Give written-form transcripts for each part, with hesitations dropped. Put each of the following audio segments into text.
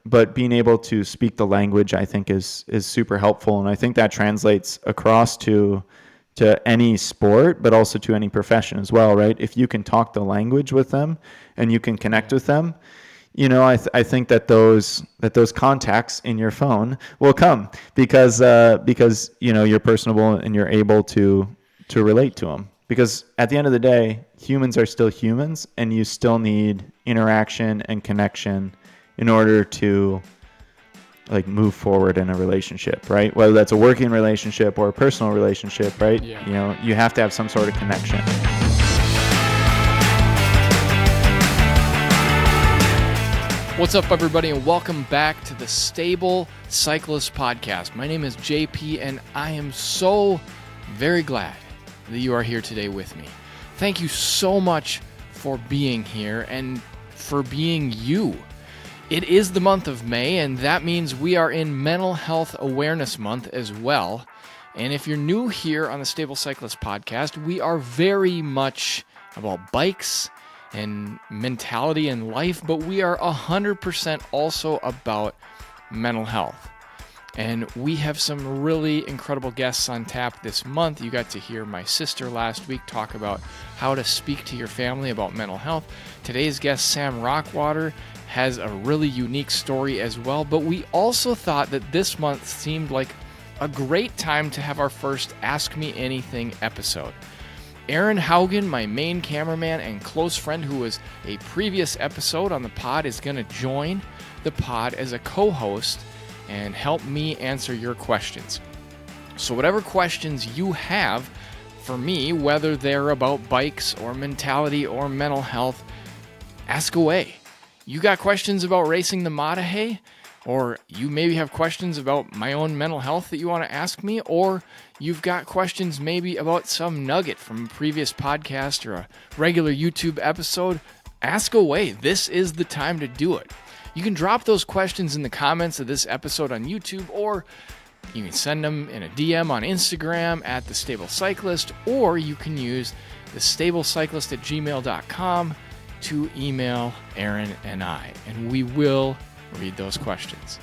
but being able to speak the language, I think, is super helpful, and I think that translates across to any sport, but also to any profession as well, right? If you can talk the language with them and you can connect with them, I think that those contacts in your phone will come because you're personable and you're able to relate to them. Because at the end of the day, humans are still humans, and you still need interaction and connection in order to like move forward in a relationship, right? Whether that's a working relationship or a personal relationship, right? Yeah. You have to have some sort of connection. What's up, everybody, and welcome back to the Stable Cyclist podcast. My name is JP, and I am so very glad that you are here today with me. Thank you so much for being here and for being you. It is the month of May, and that means we are in Mental Health Awareness Month as well. And if you're new here on the Stable Cyclist podcast, we are very much about bikes and mentality and life, but we are 100% also about mental health. And we have some really incredible guests on tap this month. You got to hear my sister last week talk about how to speak to your family about mental health. Today's guest, Sam Rauchwarter, has a really unique story as well, but we also thought that this month seemed like a great time to have our first Ask Me Anything episode. Aaron Haugen, my main cameraman and close friend who was a previous episode on the pod, is going to join the pod as a co-host and help me answer your questions. So whatever questions you have for me, whether they're about bikes or mentality or mental health, ask away. You got questions about racing the Matahe? Or you maybe have questions about my own mental health that you want to ask me, or you've got questions maybe about some nugget from a previous podcast or a regular YouTube episode, ask away. This is the time to do it. You can drop those questions in the comments of this episode on YouTube, or you can send them in a DM on Instagram at The Stable Cyclist, or you can use thestablecyclist@gmail.com to email Aaron and I, and we will read those questions.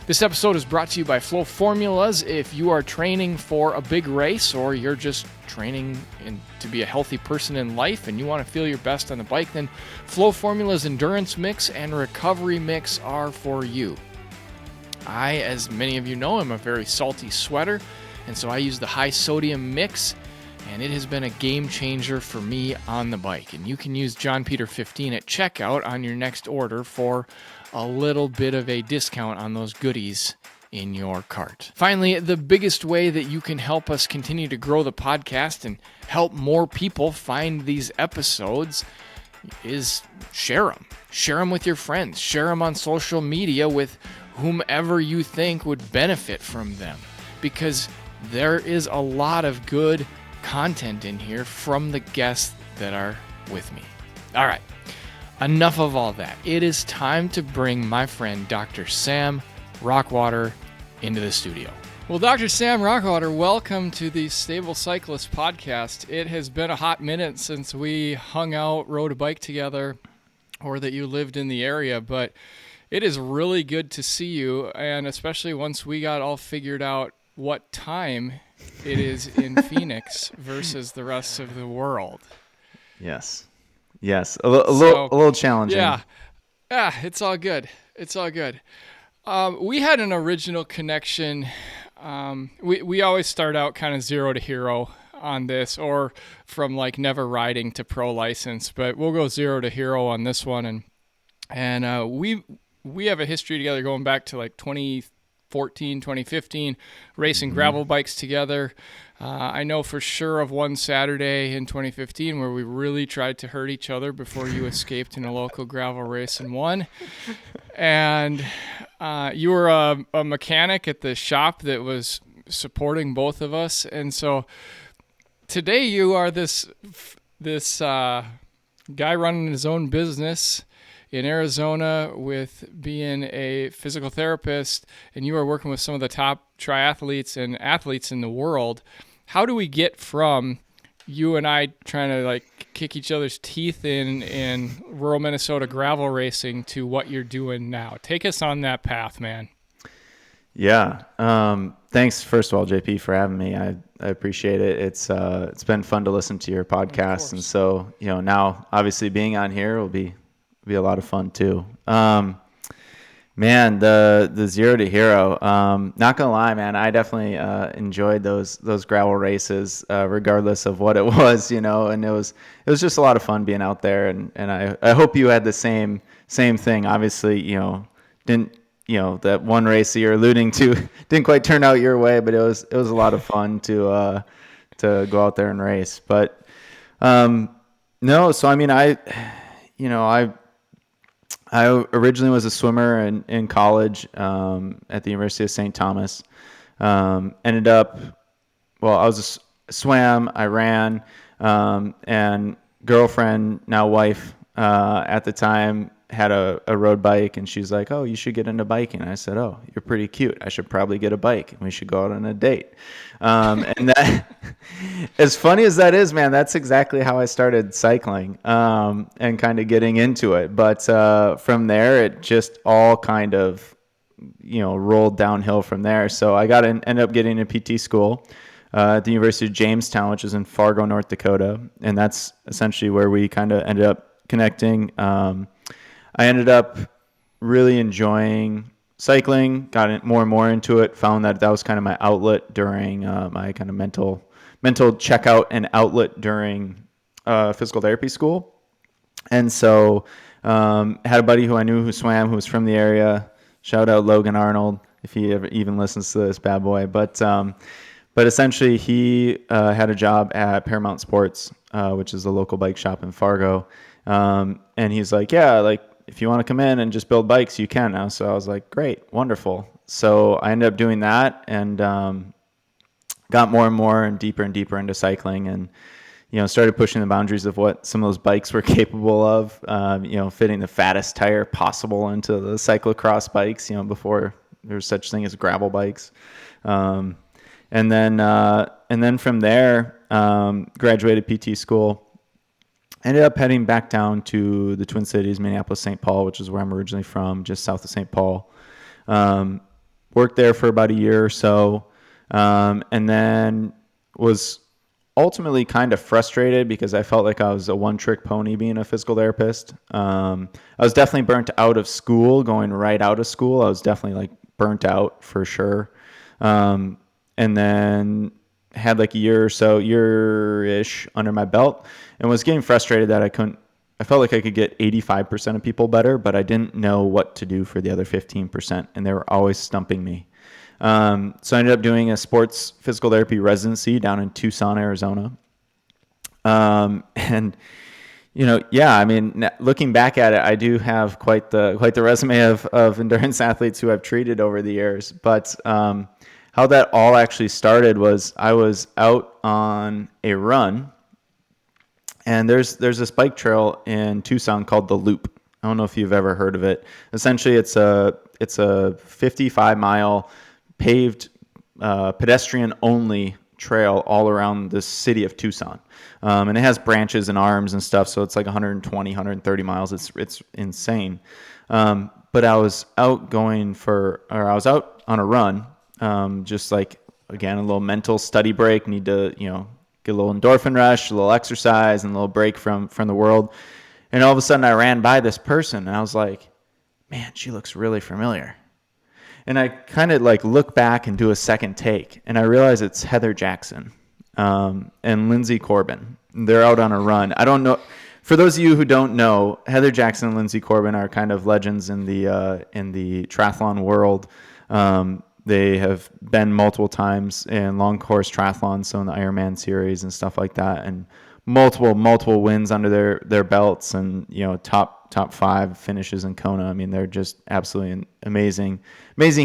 This episode is brought to you by Flow Formulas. If you are training for a big race, or you're just training to be a healthy person in life and you want to feel your best on the bike, then Flow Formulas Endurance Mix and Recovery Mix are for you. I, as many of you know, am a very salty sweater, and so I use the high sodium mix, and it has been a game changer for me on the bike. And you can use John Peter 15 at checkout on your next order for a little bit of a discount on those goodies in your cart. Finally, the biggest way that you can help us continue to grow the podcast and help more people find these episodes is share them. Share them with your friends. Share them on social media with whomever you think would benefit from them, because there is a lot of good content in here from the guests that are with me. All right, enough of all that. It is time to bring my friend Dr. Sam Rauchwarter into the studio. Well, Dr. Sam Rauchwarter, welcome to the Stable Cyclist podcast. It has been a hot minute since we hung out, rode a bike together, or that you lived in the area, but it is really good to see you, and especially once we got all figured out what time it is in Phoenix versus the rest of the world. Yes, a little challenging. Yeah, it's all good. We had an original connection. We always start out kind of zero to hero on this, or from like never riding to pro license, but we'll go zero to hero on this one, and we have a history together going back to like 2014, 2015, racing gravel bikes together. I know for sure of one Saturday in 2015 where we really tried to hurt each other before you escaped in a local gravel race and won. And you were a mechanic at the shop that was supporting both of us. And so today you are this guy running his own business in Arizona with being a physical therapist, and you are working with some of the top triathletes and athletes in the world. How do we get from you and I trying to like kick each other's teeth in rural Minnesota gravel racing to what you're doing now. Take us on that path, man. Yeah. Thanks, first of all, JP, for having me. I appreciate it. It's been fun to listen to your podcast, and so now obviously being on here will be a lot of fun too. Man, the 0 to hero. Not gonna lie, man, I definitely enjoyed those gravel races, regardless of what it was, and it was just a lot of fun being out there, and I hope you had the same thing. Obviously, didn't that one race that you're alluding to didn't quite turn out your way, but it was a lot of fun to go out there and race. But no, so I mean, I originally was a swimmer in college at the University of St. Thomas. Ended up, well, I was swam, I ran, and girlfriend, now wife, at the time had a road bike, and she's like, "Oh, you should get into biking." And I said, "Oh, you're pretty cute. I should probably get a bike, and we should go out on a date." And that, as funny as that is, man, that's exactly how I started cycling, and kind of getting into it. But from there, it just all kind of, rolled downhill from there. So I ended up getting a PT school at the University of Jamestown, which is in Fargo, North Dakota, and that's essentially where we kind of ended up connecting. I ended up really enjoying cycling, got more and more into it, found that was kind of my outlet during my kind of mental checkout and outlet during physical therapy school. And so had a buddy who I knew who swam, who was from the area. Shout out Logan Arnold, if he ever even listens to this bad boy. But essentially he had a job at Paramount Sports, which is a local bike shop in Fargo. And he's like, yeah, like, if you want to come in and just build bikes, you can now. So I was like, great, wonderful. So I ended up doing that, and got more and more and deeper into cycling, and started pushing the boundaries of what some of those bikes were capable of. Fitting the fattest tire possible into the cyclocross bikes. Before there was such thing as gravel bikes, and then from there, graduated PT school. Ended up heading back down to the Twin Cities, Minneapolis, St. Paul, which is where I'm originally from, just south of St. Paul. Worked there for about a year or so, and then was ultimately kind of frustrated because I felt like I was a one-trick pony being a physical therapist. I was definitely burnt out of school, going right out of school. I was definitely like burnt out for sure. And then had like a year-ish under my belt, and was getting frustrated that I felt like I could get 85% of people better, but I didn't know what to do for the other 15%, and they were always stumping me. So I ended up doing a sports physical therapy residency down in Tucson, Arizona. And I mean, looking back at it, I do have quite the resume of endurance athletes who I've treated over the years, but how that all actually started was I was out on a run, and there's this bike trail in Tucson called the Loop. I don't know if you've ever heard of it. Essentially, it's a 55-mile paved pedestrian-only trail all around the city of Tucson, and it has branches and arms and stuff. So it's like 120, 130 miles. It's insane. But I was out on a run. Just like, again, a little mental study break, need to, get a little endorphin rush, a little exercise, and a little break from the world. And all of a sudden I ran by this person, and I was like, man, she looks really familiar. And I kind of like look back and do a second take, and I realize it's Heather Jackson and Lindsay Corbin. They're out on a run. I don't know. For those of you who don't know, Heather Jackson and Lindsay Corbin are kind of legends in the triathlon world. They have been multiple times in long course triathlons, so in the Ironman series and stuff like that, and multiple wins under their belts, and top 5 finishes in Kona. I mean, they're just absolutely amazing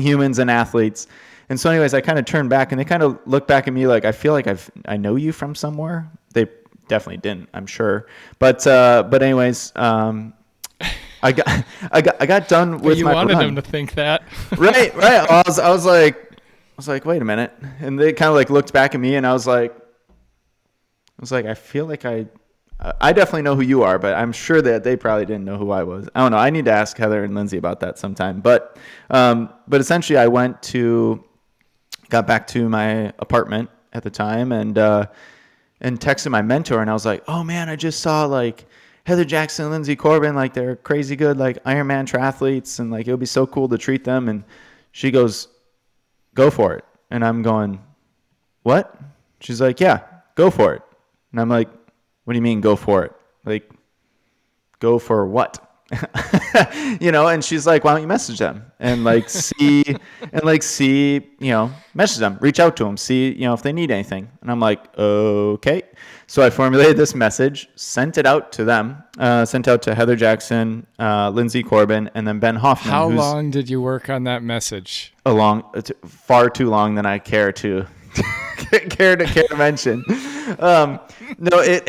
humans and athletes. And so, anyways, I kind of turned back, and they kind of looked back at me like, I feel like I know you from somewhere. They definitely didn't, I'm sure, but anyways. I got done with you my wanted run. them to think that. Right. I was like, wait a minute. And they kind of like looked back at me, and I was like, was like, I feel like I definitely know who you are, but I'm sure that they probably didn't know who I was. I don't know. I need to ask Heather and Lindsay about that sometime. But essentially, I got back to my apartment at the time, and texted my mentor, and I was like, oh man, I just saw like Heather Jackson and Lindsay Corbin, like they're crazy good, like Ironman triathletes, and like it would be so cool to treat them. And she goes, go for it. And I'm going, what? She's like, yeah, go for it. And I'm like, what do you mean go for it? Like, go for what? And she's like, why don't you message them and see, message them, reach out to them, see, if they need anything. And I'm like, okay. So I formulated this message, sent it out to them, sent out to Heather Jackson, Lindsay Corbin, and then Ben Hoffman. How long did you work on that message? Far too long than I care to care to mention. No, it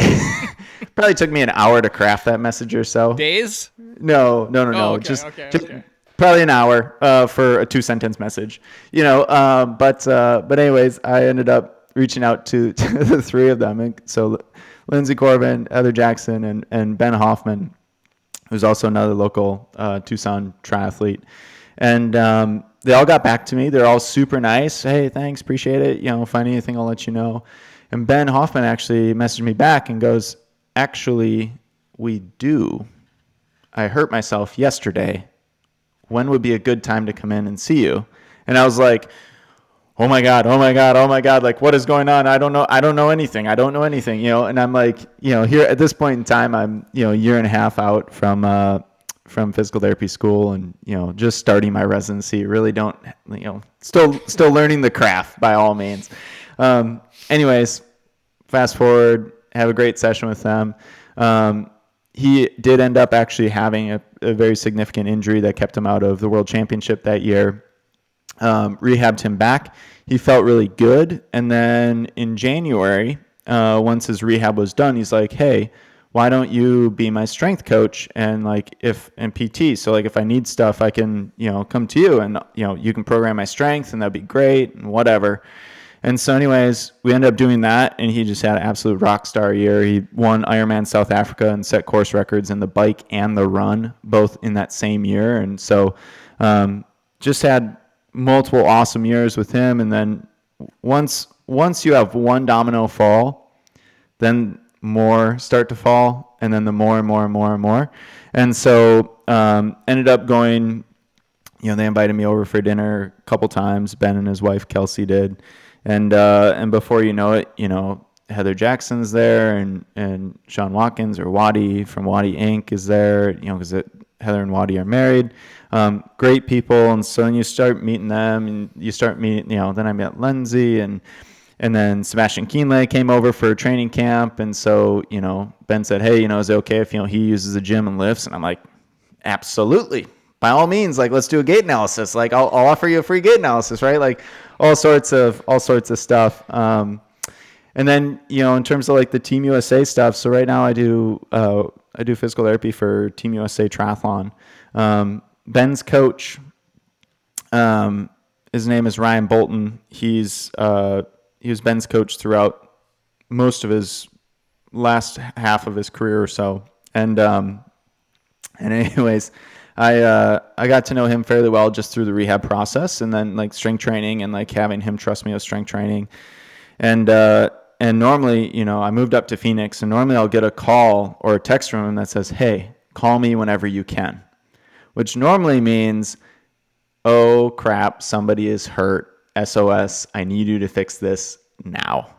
probably took me an hour to craft that message or so. Days? No. Oh, okay, just okay. probably an hour for a 2-sentence message. But anyways, I ended up reaching out to the three of them. And so Lindsay Corbin, Heather Jackson, and Ben Hoffman, who's also another local Tucson triathlete. And they all got back to me. They're all super nice. Hey, thanks, appreciate it. If I need anything, I'll let you know. And Ben Hoffman actually messaged me back and goes, actually, we do. I hurt myself yesterday. When would be a good time to come in and see you? And I was like, oh my God. Like, what is going on? I don't know anything. And I'm like, here at this point in time, I'm, a year and a half out from physical therapy school, and just starting my residency. Really don't, still learning the craft by all means. Anyways, fast forward, have a great session with them. He did end up actually having a very significant injury that kept him out of the World Championship that year. Rehabbed him back. He felt really good, and then in January, once his rehab was done, he's like, hey, why don't you be my strength coach and PT? So if I need stuff, I can, come to you, and, you can program my strength, and that'd be great, and whatever. And so anyways, we ended up doing that, and he just had an absolute rock star year. He won Ironman South Africa and set course records in the bike and the run, both in that same year. And so just had multiple awesome years with him. And then once you have one domino fall, then more start to fall, and then the more and more and more and more. And so ended up going, they invited me over for dinner a couple times. Ben and his wife Kelsey did. And before you know it, Heather Jackson's there, and Sean Watkins, or Waddy from Waddy Inc. is there, because Heather and Waddy are married. Great people. And so then you start meeting them, and you start meeting, then I met Lindsay, and then Sebastian Kienle came over for training camp. And so, Ben said, hey, is it okay if, he uses the gym and lifts? And I'm like, absolutely. By all means, let's do a gait analysis. I'll offer you a free gait analysis, right? All sorts of stuff. And then, in terms of the Team USA stuff. So right now I do physical therapy for Team USA Triathlon. Ben's coach, his name is Ryan Bolton. He was Ben's coach throughout most of his last half of his career or so. And anyways, I got to know him fairly well just through the rehab process, and then strength training, and having him trust me with strength training. And normally, I moved up to Phoenix, and normally I'll get a call or a text from him that says, hey, call me whenever you can, which normally means, oh crap, somebody is hurt. SOS, I need you to fix this now.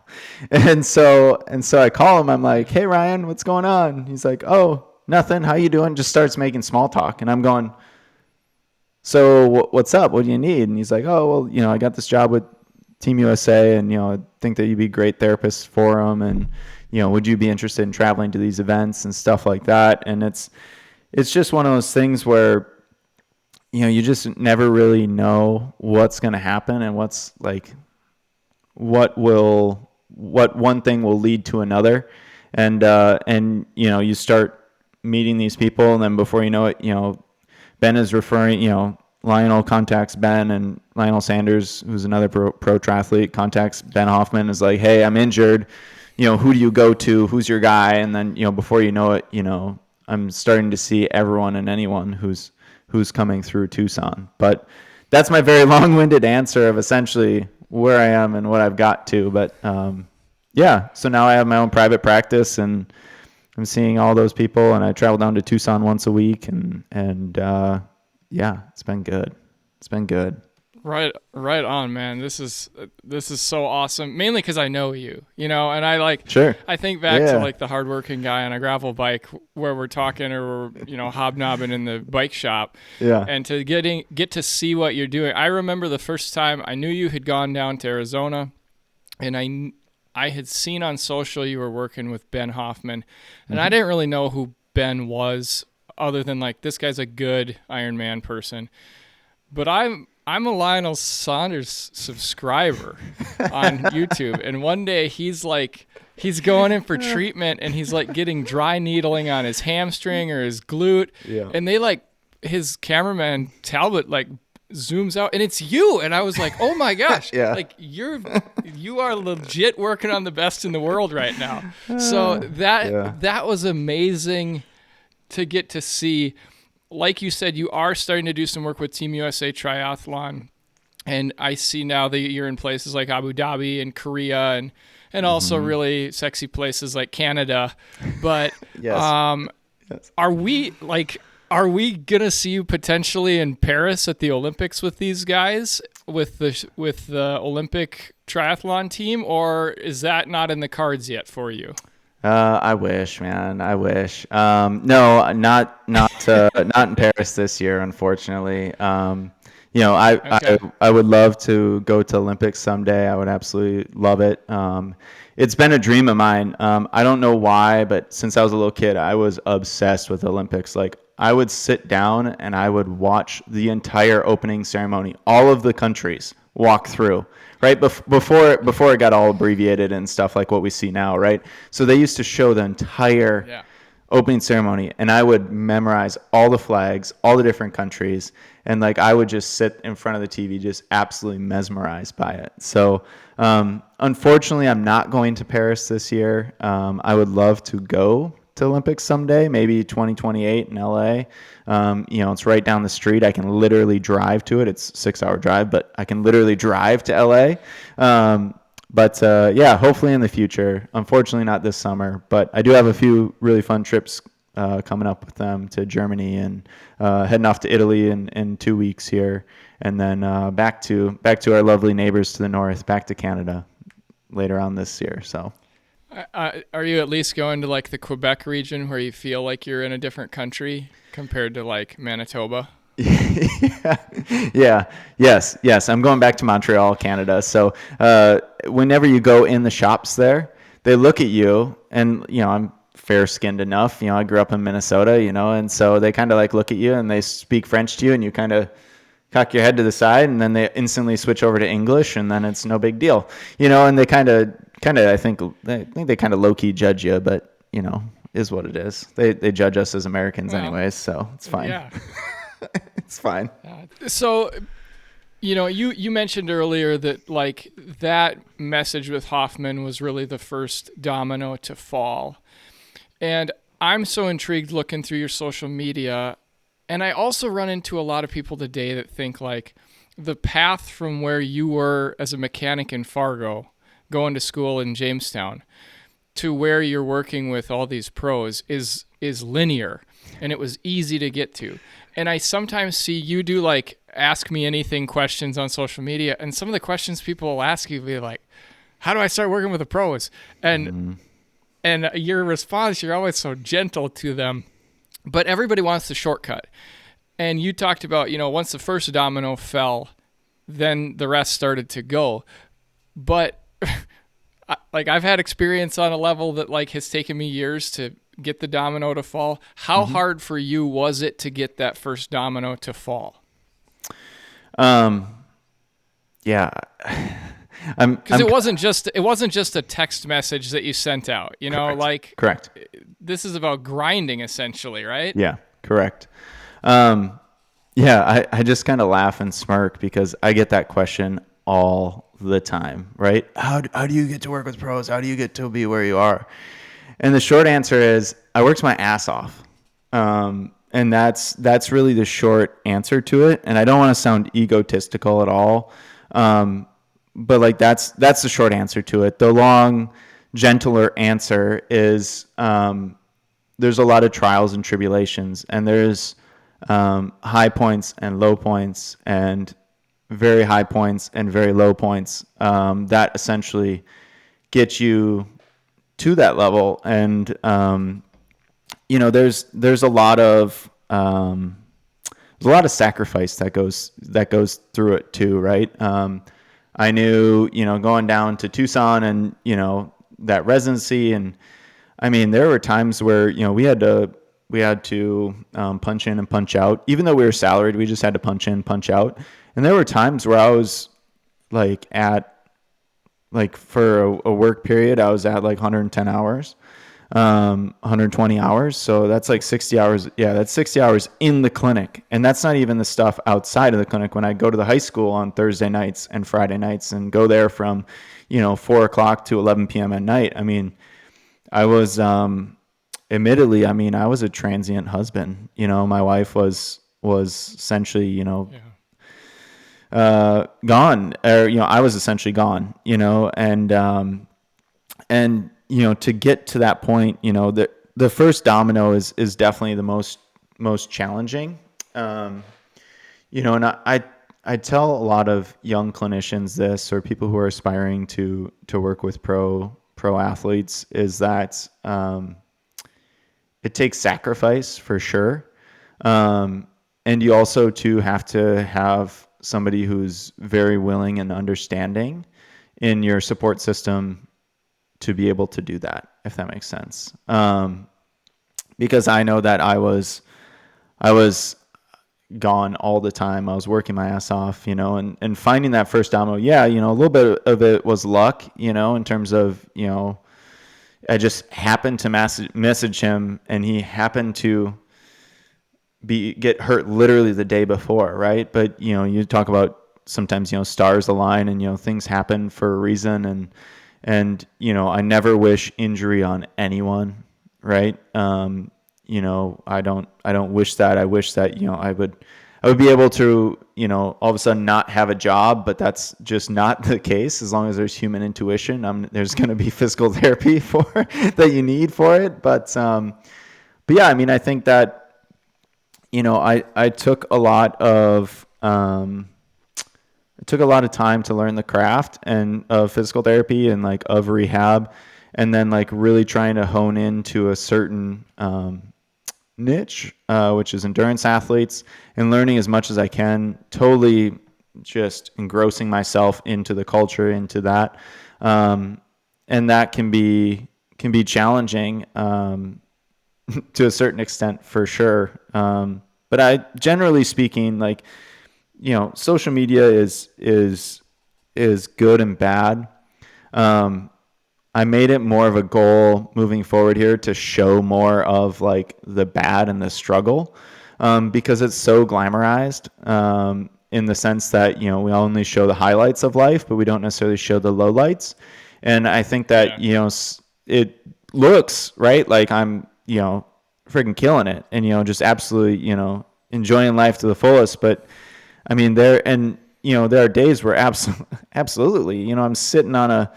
And so I call him. I'm like, hey Ryan, what's going on? He's like, oh, nothing. How you doing? Just starts making small talk. And I'm going, so what's up? What do you need? And he's like, oh, well, I got this job with Team USA, and, I think that you'd be a great therapist for them. And, would you be interested in traveling to these events and stuff like that? And it's just one of those things where, you just never really know what's going to happen, and what one thing will lead to another. And you start meeting these people, and then before you know it, Ben is referring, Lionel contacts Ben, and Lionel Sanders, who's another pro triathlete, contacts Ben Hoffman, is like, hey, I'm injured. who do you go to? Who's your guy? And then, before you know it, I'm starting to see everyone and anyone who's coming through Tucson. But that's my very long-winded answer of essentially where I am and what I've got to. But yeah, so now I have my own private practice, and I'm seeing all those people, and I travel down to Tucson once a week, and yeah, it's been good. It's been good. Right on, man. This is so awesome. Mainly because I know you, and I Sure. I think back Yeah. to like the hardworking guy on a gravel bike where we're talking or we're hobnobbing in the bike shop, Yeah. and to get to see what you're doing. I remember the first time I knew you had gone down to Arizona, and I had seen on social you were working with Ben Hoffman, and I didn't really know who Ben was other than like this guy's a good Ironman person, but I'm a Lionel Saunders subscriber on YouTube, and one day he's going in for treatment, and he's like getting dry needling on his hamstring or his glute, and they his cameraman Talbot zooms out, and it's you, and I was like, oh my gosh, like you are legit working on the best in the world right now. So that was amazing to get to see. Like you said, you are starting to do some work with Team USA Triathlon, and I see now that you're in places like Abu Dhabi and Korea and also really sexy places like Canada. But Yes. are we gonna see you potentially in Paris at the Olympics with these guys with the Olympic triathlon team, or is that not in the cards yet for you? I wish, man. I wish. No, not not in Paris this year, unfortunately. I would love to go to Olympics someday. I would absolutely love it. It's been a dream of mine. I don't know why, but since I was a little kid, I was obsessed with Olympics. Like, I would sit down and I would watch the entire opening ceremony, all of the countries walk through, right? Before it got all abbreviated and stuff like what we see now, right? So they used to show the entire opening ceremony, and I would memorize all the flags, all the different countries, and like I would just sit in front of the TV just absolutely mesmerized by it. So unfortunately, I'm not going to Paris this year. I would love to go to Olympics someday, maybe 2028 in LA. It's right down the street. I can literally drive to it. It's a 6-hour drive, but I can literally drive to LA. Yeah, hopefully in the future. Unfortunately, not this summer, but I do have a few really fun trips coming up with them to Germany and heading off to Italy in 2 weeks here, and then back to our lovely neighbors to the north, back to Canada later on this year. So. Are you at least going to like the Quebec region where you feel like you're in a different country compared to like Manitoba? Yes. I'm going back to Montreal, Canada. So whenever you go in the shops there, they look at you, and I'm fair-skinned enough. I grew up in Minnesota, and so they kind of like look at you and they speak French to you, and you kind of cock your head to the side, and then they instantly switch over to English, and then it's no big deal, and they kind of I think they kind of low-key judge you, but is what it is. They judge us as Americans anyways, so it's fine. Yeah. It's fine. So, you mentioned earlier that like that message with Hoffman was really the first domino to fall. And I'm so intrigued looking through your social media. And I also run into a lot of people today that think like the path from where you were as a mechanic in Fargo, going to school in Jamestown, to where you're working with all these pros is linear, and it was easy to get to. And I sometimes see you do like ask me anything questions on social media, and some of the questions people will ask you will be like, how do I start working with the pros? And your response, you're always so gentle to them, but everybody wants the shortcut. And you talked about, once the first domino fell, then the rest started to go. But like I've had experience on a level that like has taken me years to get the domino to fall. How hard for you was it to get that first domino to fall? Yeah. Because it wasn't just a text message that you sent out, Correct. This is about grinding essentially, right? Yeah, correct. I just kind of laugh and smirk because I get that question all the time, right? How do you get to work with pros? How do you get to be where you are? And the short answer is I worked my ass off. And that's really the short answer to it. And I don't want to sound egotistical at all. But like that's the short answer to it. The long, gentler answer is there's a lot of trials and tribulations, and there's high points and low points, and very high points and very low points that essentially get you to that level. And there's a lot of sacrifice that goes through it too, right? I knew, going down to Tucson and, that residency. And I mean, there were times where, we had to punch in and punch out. Even though we were salaried, we just had to punch in, punch out. And there were times where I was for a work period, I was at 110 hours, 120 hours. So that's 60 hours. Yeah, that's 60 hours in the clinic. And that's not even the stuff outside of the clinic. When I go to the high school on Thursday nights and Friday nights and go there from, 4 o'clock to 11 p.m. at night. I mean, I was, admittedly, I was a transient husband. My wife was essentially, gone, or, I was essentially gone, and, to get to that point, the first domino is definitely the most challenging. And I tell a lot of young clinicians this, or people who are aspiring to work with pro athletes, is that, it takes sacrifice for sure. And you also too have to have somebody who's very willing and understanding in your support system to be able to do that, if that makes sense. Because I know that I was gone all the time. I was working my ass off, and finding that first domino. Yeah, a little bit of it was luck, in terms of, I just happened to message him, and he happened to get hurt literally the day before, right? But you talk about sometimes stars align, and things happen for a reason, and I never wish injury on anyone, right? I don't wish that. I wish that I would be able to all of a sudden not have a job, but that's just not the case. As long as there's human intuition, there's going to be physical therapy for that you need for it. But yeah, I think that I took a lot of time to learn the craft and of physical therapy and of rehab, and then really trying to hone into a certain niche, which is endurance athletes, and learning as much as I can, totally just engrossing myself into the culture, into that. And that can be challenging to a certain extent, for sure. But I, generally speaking, social media is good and bad. I made it more of a goal moving forward here to show more of the bad and the struggle, because it's so glamorized, in the sense that, we only show the highlights of life, but we don't necessarily show the lowlights. And I think that, it looks right, like I'm, freaking killing it and, just absolutely, enjoying life to the fullest. But there are days where absolutely, I'm sitting on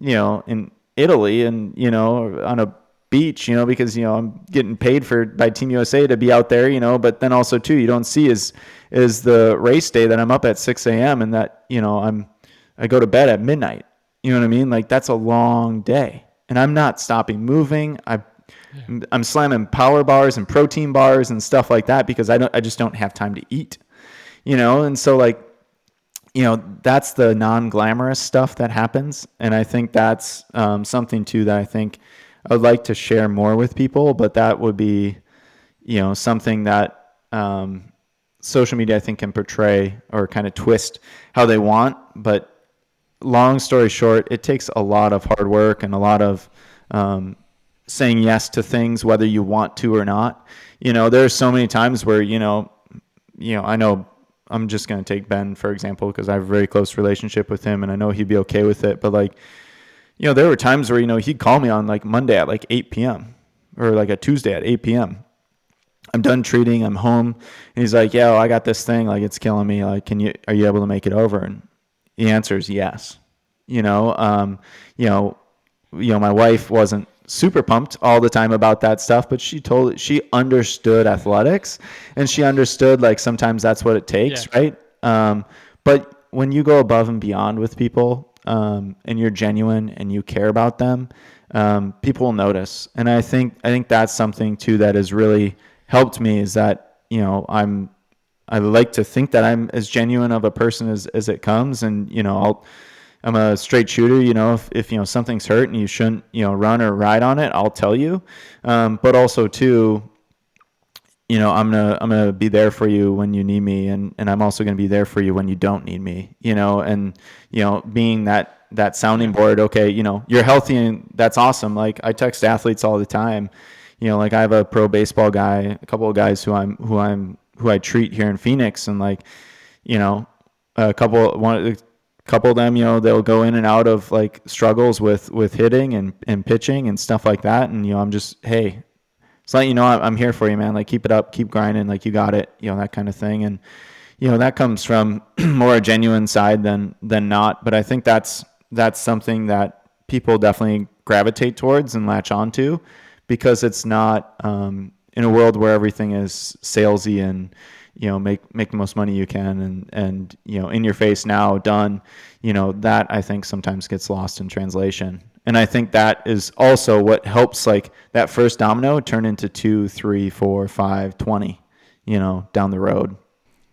in Italy and, on a beach, because, I'm getting paid by Team USA to be out there, but then also too, you don't see is the race day that I'm up at 6 a.m. and that, I go to bed at midnight. You know what I mean? That's a long day, and I'm not stopping moving. I'm slamming power bars and protein bars and stuff like that because I just don't have time to eat, and so that's the non-glamorous stuff that happens. And I think that's something too that I think I would like to share more with people, but that would be, something that social media, I think, can portray or kind of twist how they want. But long story short, it takes a lot of hard work and a lot of saying yes to things, whether you want to or not. There's so many times where, I know I'm just going to take Ben, for example, because I have a very close relationship with him and I know he'd be okay with it. But like, there were times where, he'd call me on like Monday at like 8 p.m. or like a Tuesday at 8 p.m. I'm done treating, I'm home. And he's like, I got this thing, like it's killing me. Like, are you able to make it over? And the answer is yes. My wife wasn't super pumped all the time about that stuff, but she understood athletics and she understood like sometimes that's what it takes, right? But when you go above and beyond with people, and you're genuine and you care about them, people will notice. And I think that's something too that has really helped me, is that, I like to think that I'm as genuine of a person as it comes. And, I'm a straight shooter, if something's hurt and you shouldn't, run or ride on it, I'll tell you. But also too, I'm gonna be there for you when you need me, and I'm also gonna be there for you when you don't need me, and being that sounding board. Okay, you're healthy and that's awesome. Like I text athletes all the time, like I have a pro baseball guy, a couple of guys who I treat here in Phoenix, and like, a couple of them, they'll go in and out of like struggles with hitting and pitching and stuff like that. And, I'm just, hey, it's like, I'm here for you, man. Like keep it up, keep grinding. Like you got it, that kind of thing. And, that comes from more a genuine side than not. But I think that's something that people definitely gravitate towards and latch onto, because it's not, in a world where everything is salesy and, make the most money you can and in your face now, done, that I think sometimes gets lost in translation. And I think that is also what helps like that first domino turn into 2, 3, 4, 5, 20, down the road.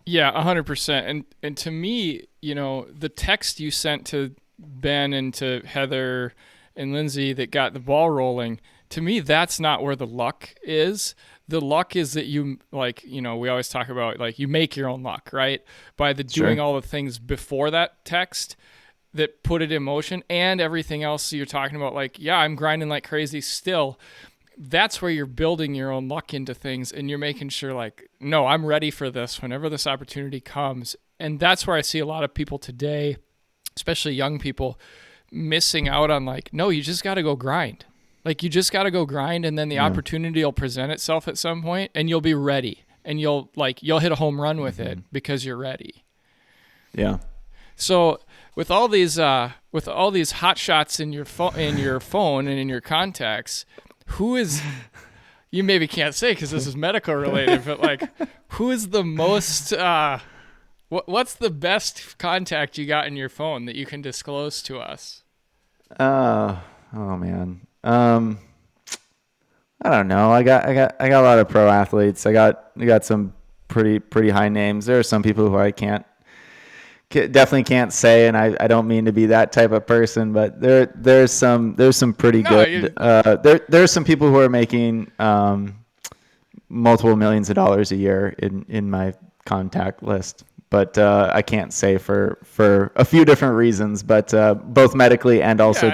Yeah, 100%. And to me, the text you sent to Ben and to Heather and Lindsay that got the ball rolling, to me, that's not where the luck is. The luck is that you, like, we always talk about, like, you make your own luck, right? By doing all the things before that text that put it in motion, and everything else you're talking about, like, yeah, I'm grinding like crazy still. That's where you're building your own luck into things, and you're making sure, like, no, I'm ready for this whenever this opportunity comes. And that's where I see a lot of people today, especially young people, missing out on, like, no, you just got to go grind. Like, you just got to go grind, and then the opportunity will present itself at some point, and you'll be ready, and you'll hit a home run with it because you're ready. Yeah. So with all these hot shots in your phone and in your contacts, who is, you maybe can't say because this is medical related, but like, who is the most, what's the best contact you got in your phone that you can disclose to us? Oh man. I don't know. I got a lot of pro athletes. I got some pretty high names. There are some people who I definitely can't say, and I don't mean to be that type of person, but there's some pretty good. There's some people who are making multiple millions of dollars a year in my contact list. But I can't say for a few different reasons, but both medically and also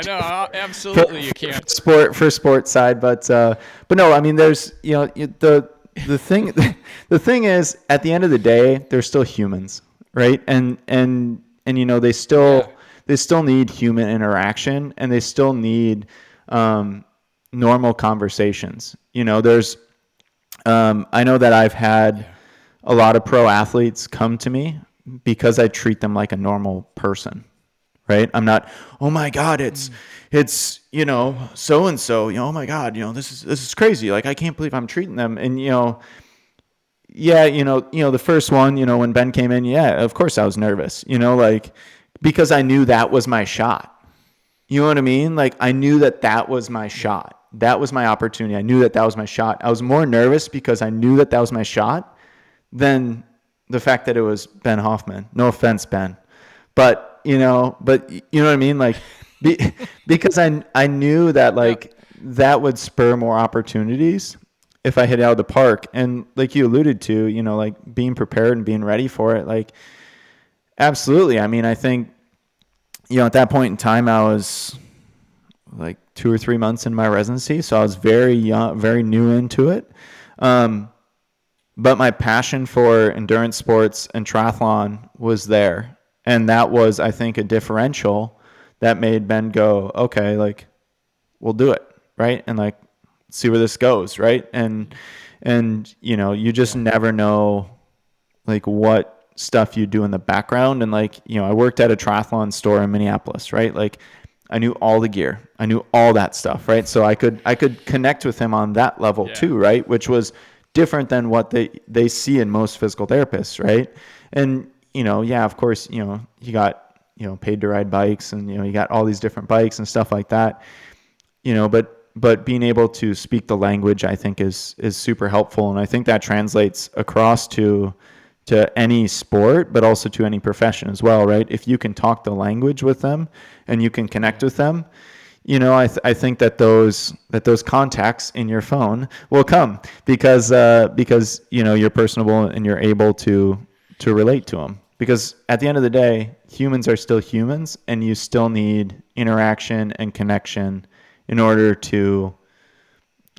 absolutely you can't. For sports side, but no, I mean there's the thing the thing is at the end of the day they're still humans, right? And they still need human interaction, and they still need normal conversations. There's I know that I've had a lot of pro athletes come to me because I treat them like a normal person, right? I'm not, oh my God, it's so-and-so, oh my God, this is crazy. Like, I can't believe I'm treating them. And, the first one, when Ben came in, of course I was nervous, because I knew that was my shot. You know what I mean? Like, I knew that was my shot. That was my opportunity. I knew that was my shot. I was more nervous because I knew that was my shot than the fact that it was Ben Hoffman. No offense, Ben, but you know what I mean? Like, because I knew that that would spur more opportunities if I hit it out of the park. And like you alluded to, like being prepared and being ready for it, like absolutely. I mean, I think, at that point in time, I was like 2 or 3 months in my residency. So I was very young, very new into it. but my passion for endurance sports and triathlon was there. And that was, I think, a differential that made Ben go, okay, like, we'll do it. Right. And like, see where this goes. Right. And, you just never know like what stuff you do in the background. And like, I worked at a triathlon store in Minneapolis, right? Like I knew all the gear. I knew all that stuff, right? So I could connect with him on that level too, right? Which was different than what they see in most physical therapists, right? And, of course, you got, paid to ride bikes and, you got all these different bikes and stuff like that, but being able to speak the language, I think is super helpful. And I think that translates across to any sport, but also to any profession as well, right? If you can talk the language with them and you can connect with them, I think that those contacts in your phone will come because you're personable and you're able to relate to them. Because at the end of the day, humans are still humans, and you still need interaction and connection in order to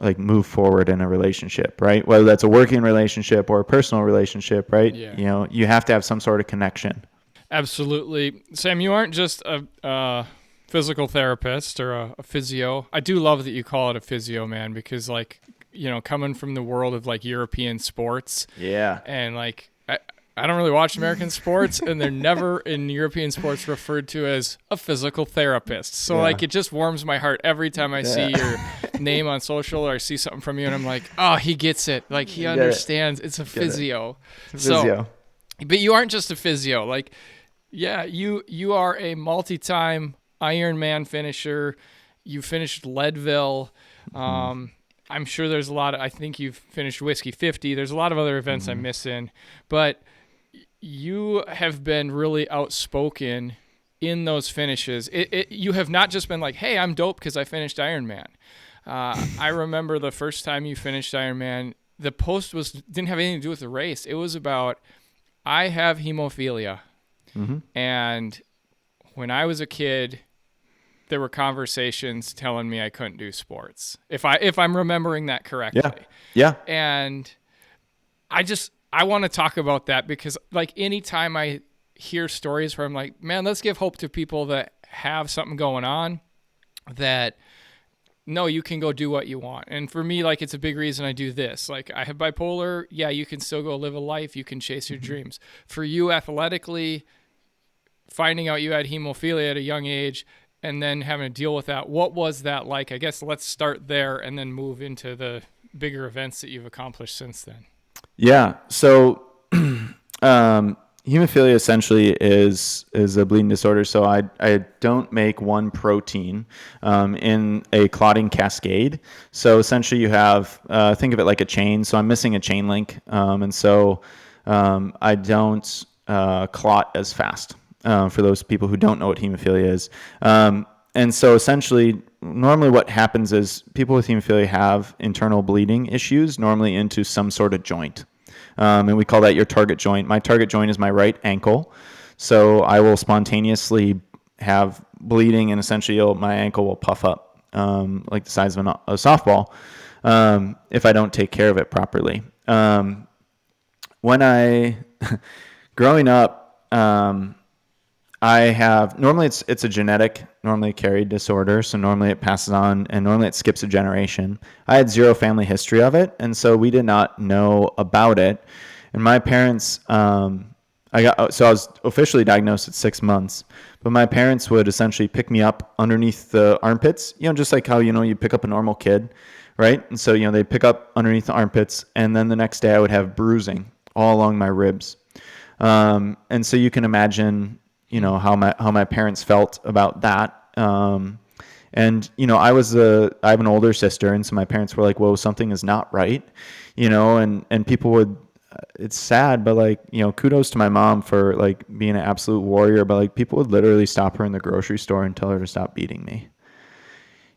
like move forward in a relationship, right? Whether that's a working relationship or a personal relationship, right? Yeah. You have to have some sort of connection. Absolutely. Sam, you aren't just a physical therapist or a physio. I do love that you call it a physio, man, because like, coming from the world of like European sports. Yeah. And like, I don't really watch American sports, and they're never in European sports referred to as a physical therapist. So like, it just warms my heart every time I see your name on social or I see something from you, and I'm like, oh, he gets it. Like he understands. It's a physio. It's a physio. So, but you aren't just a physio. Like, yeah, you are a multi-time Ironman finisher. You finished Leadville. I'm sure there's a lot of, I think you've finished Whiskey 50. There's a lot of other events I'm missing, but you have been really outspoken in those finishes. You have not just been like, hey, I'm dope because I finished Ironman. I remember the first time you finished Ironman, the post didn't have anything to do with the race. It was about, I have hemophilia. And when I was a kid, there were conversations telling me I couldn't do sports. If I'm remembering that correctly. Yeah. And I want to talk about that because like anytime I hear stories where I'm like, man, let's give hope to people that have something going on, that no, you can go do what you want. And for me, like, it's a big reason I do this. Like, I have bipolar. Yeah, you can still go live a life. You can chase your dreams. For you athletically, finding out you had hemophilia at a young age and then having to deal with that, what was that like? I guess let's start there and then move into the bigger events that you've accomplished since then. Yeah. So hemophilia essentially is a bleeding disorder. So I don't make one protein in a clotting cascade. So essentially you have, think of it like a chain. So I'm missing a chain link. And so I don't clot as fast. For those people who don't know what hemophilia is. And so essentially, normally what happens is people with hemophilia have internal bleeding issues, normally into some sort of joint. And we call that your target joint. My target joint is my right ankle. So I will spontaneously have bleeding, and essentially my ankle will puff up like the size of a softball if I don't take care of it properly. Growing up, I have, normally it's a genetic, normally carried disorder. So normally it passes on and normally it skips a generation. I had zero family history of it. And so we did not know about it. And my parents, so I was officially diagnosed at 6 months, but my parents would essentially pick me up underneath the armpits, just like how, you pick up a normal kid, right? And so, they'd pick up underneath the armpits. And then the next day I would have bruising all along my ribs. And so you can imagine, how my parents felt about that. And, I have an older sister. And so my parents were like, whoa, something is not right, and people would, it's sad, but like, kudos to my mom for like being an absolute warrior, but like people would literally stop her in the grocery store and tell her to stop beating me,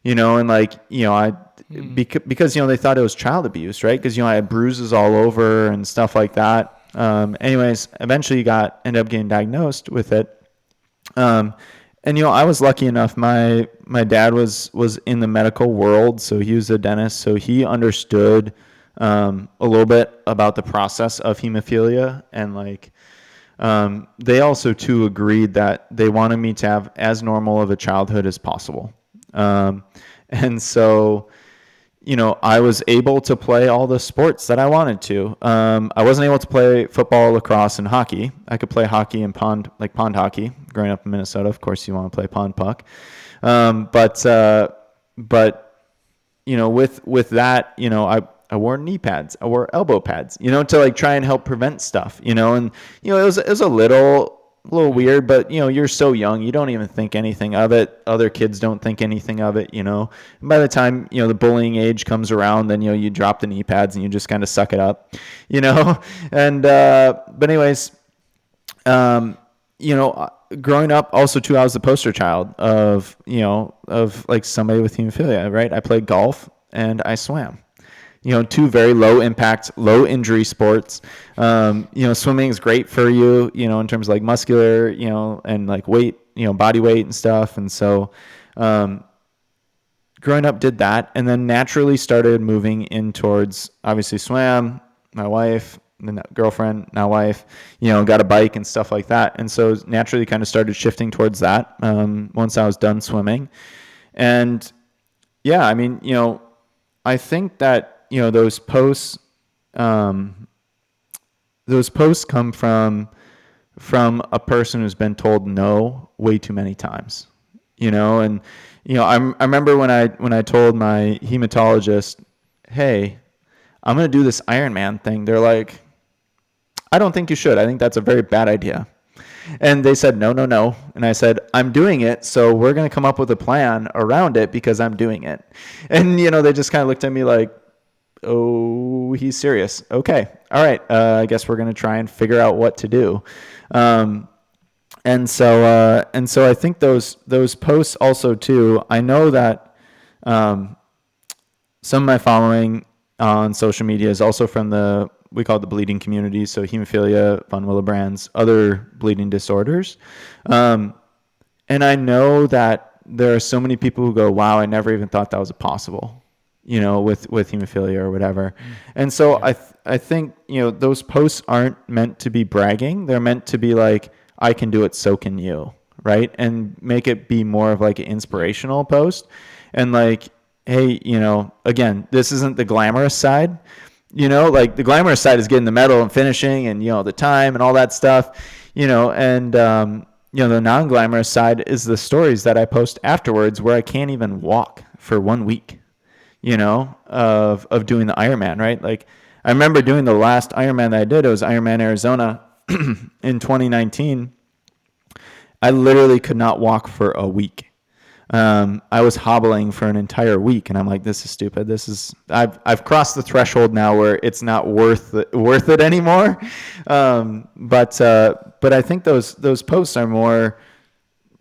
and like, because, they thought it was child abuse, right? Cause I had bruises all over and stuff like that. Anyways, eventually ended up getting diagnosed with it. And I was lucky enough. My dad was in the medical world, so he was a dentist, so he understood a little bit about the process of hemophilia, and like they also too agreed that they wanted me to have as normal of a childhood as possible. And so, I was able to play all the sports that I wanted to. I wasn't able to play football, lacrosse, and hockey. I could play hockey and pond hockey. Growing up in Minnesota, of course, you want to play pond puck. But with that, I wore knee pads, I wore elbow pads, to like try and help prevent stuff, and it was a little weird, but you're so young, you don't even think anything of it. Other kids don't think anything of it, And by the time the bullying age comes around, then you drop the knee pads and you just kind of suck it up, And but anyways, growing up also too, I was the poster child of like somebody with hemophilia, right? I played golf and I swam. Two very low impact, low injury sports. Swimming is great for you, in terms of like muscular, and like weight, body weight and stuff. And so, growing up did that, and then naturally started moving in towards, obviously swam, my wife, then girlfriend, now wife, got a bike and stuff like that. And so naturally kind of started shifting towards that, once I was done swimming. And yeah, I mean, I think that, those posts come from a person who's been told no way too many times, and I remember when I told my hematologist, hey, I'm going to do this Ironman thing. They're like, I don't think you should. I think that's a very bad idea. And they said, no, no, no. And I said, I'm doing it, so we're going to come up with a plan around it because I'm doing it. And, they just kind of looked at me like, oh, he's serious. Okay. All right. I guess we're going to try and figure out what to do. And so I think those posts also too, I know that some of my following on social media is also from we call it the bleeding community. So hemophilia, von Willebrand's, other bleeding disorders. And I know that there are so many people who go, wow, I never even thought that was possible, with hemophilia or whatever. And so I think, those posts aren't meant to be bragging. They're meant to be like, I can do it, so can you, right? And make it be more of like an inspirational post. And like, hey, again, this isn't the glamorous side. Like the glamorous side is getting the medal and finishing and, the time and all that stuff, and, the non-glamorous side is the stories that I post afterwards where I can't even walk for 1 week, of doing the Ironman, right? Like I remember doing the last Ironman that I did, it was Ironman Arizona in 2019. I literally could not walk for a week. I was hobbling for an entire week, and I'm like, this is stupid. I've crossed the threshold now where it's not worth it anymore. But I think those posts are more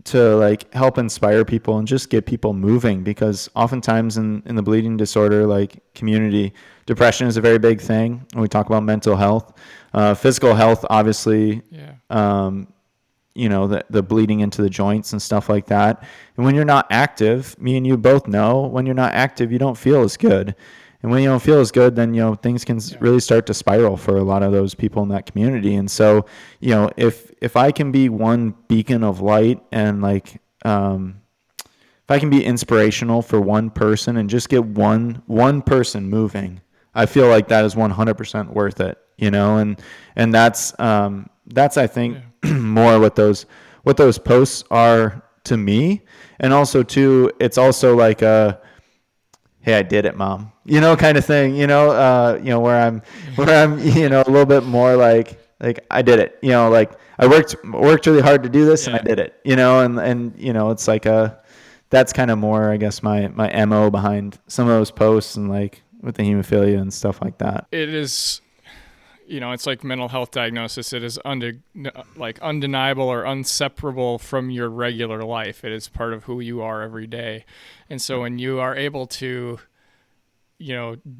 to like help inspire people and just get people moving, because oftentimes in the bleeding disorder like community, depression is a very big thing when we talk about mental health. Physical health, obviously, the bleeding into the joints and stuff like that. And when you're not active, me and you both know, when you're not active, you don't feel as good. And when you don't feel as good, then, things can really start to spiral for a lot of those people in that community. And so, if I can be one beacon of light and like, if I can be inspirational for one person and just get one person moving, I feel like that is 100% worth it, and that's I think more what those posts are to me. And also too, it's also like hey, I did it, mom, kind of thing, where I'm a little bit more like I did it, like I worked really hard to do this and I did it, and it's like that's kind of more, I guess, my MO behind some of those posts and like with the hemophilia and stuff like that. It is, it's like mental health diagnosis. It is undeniable or inseparable from your regular life. It is part of who you are every day. And so when you are able to,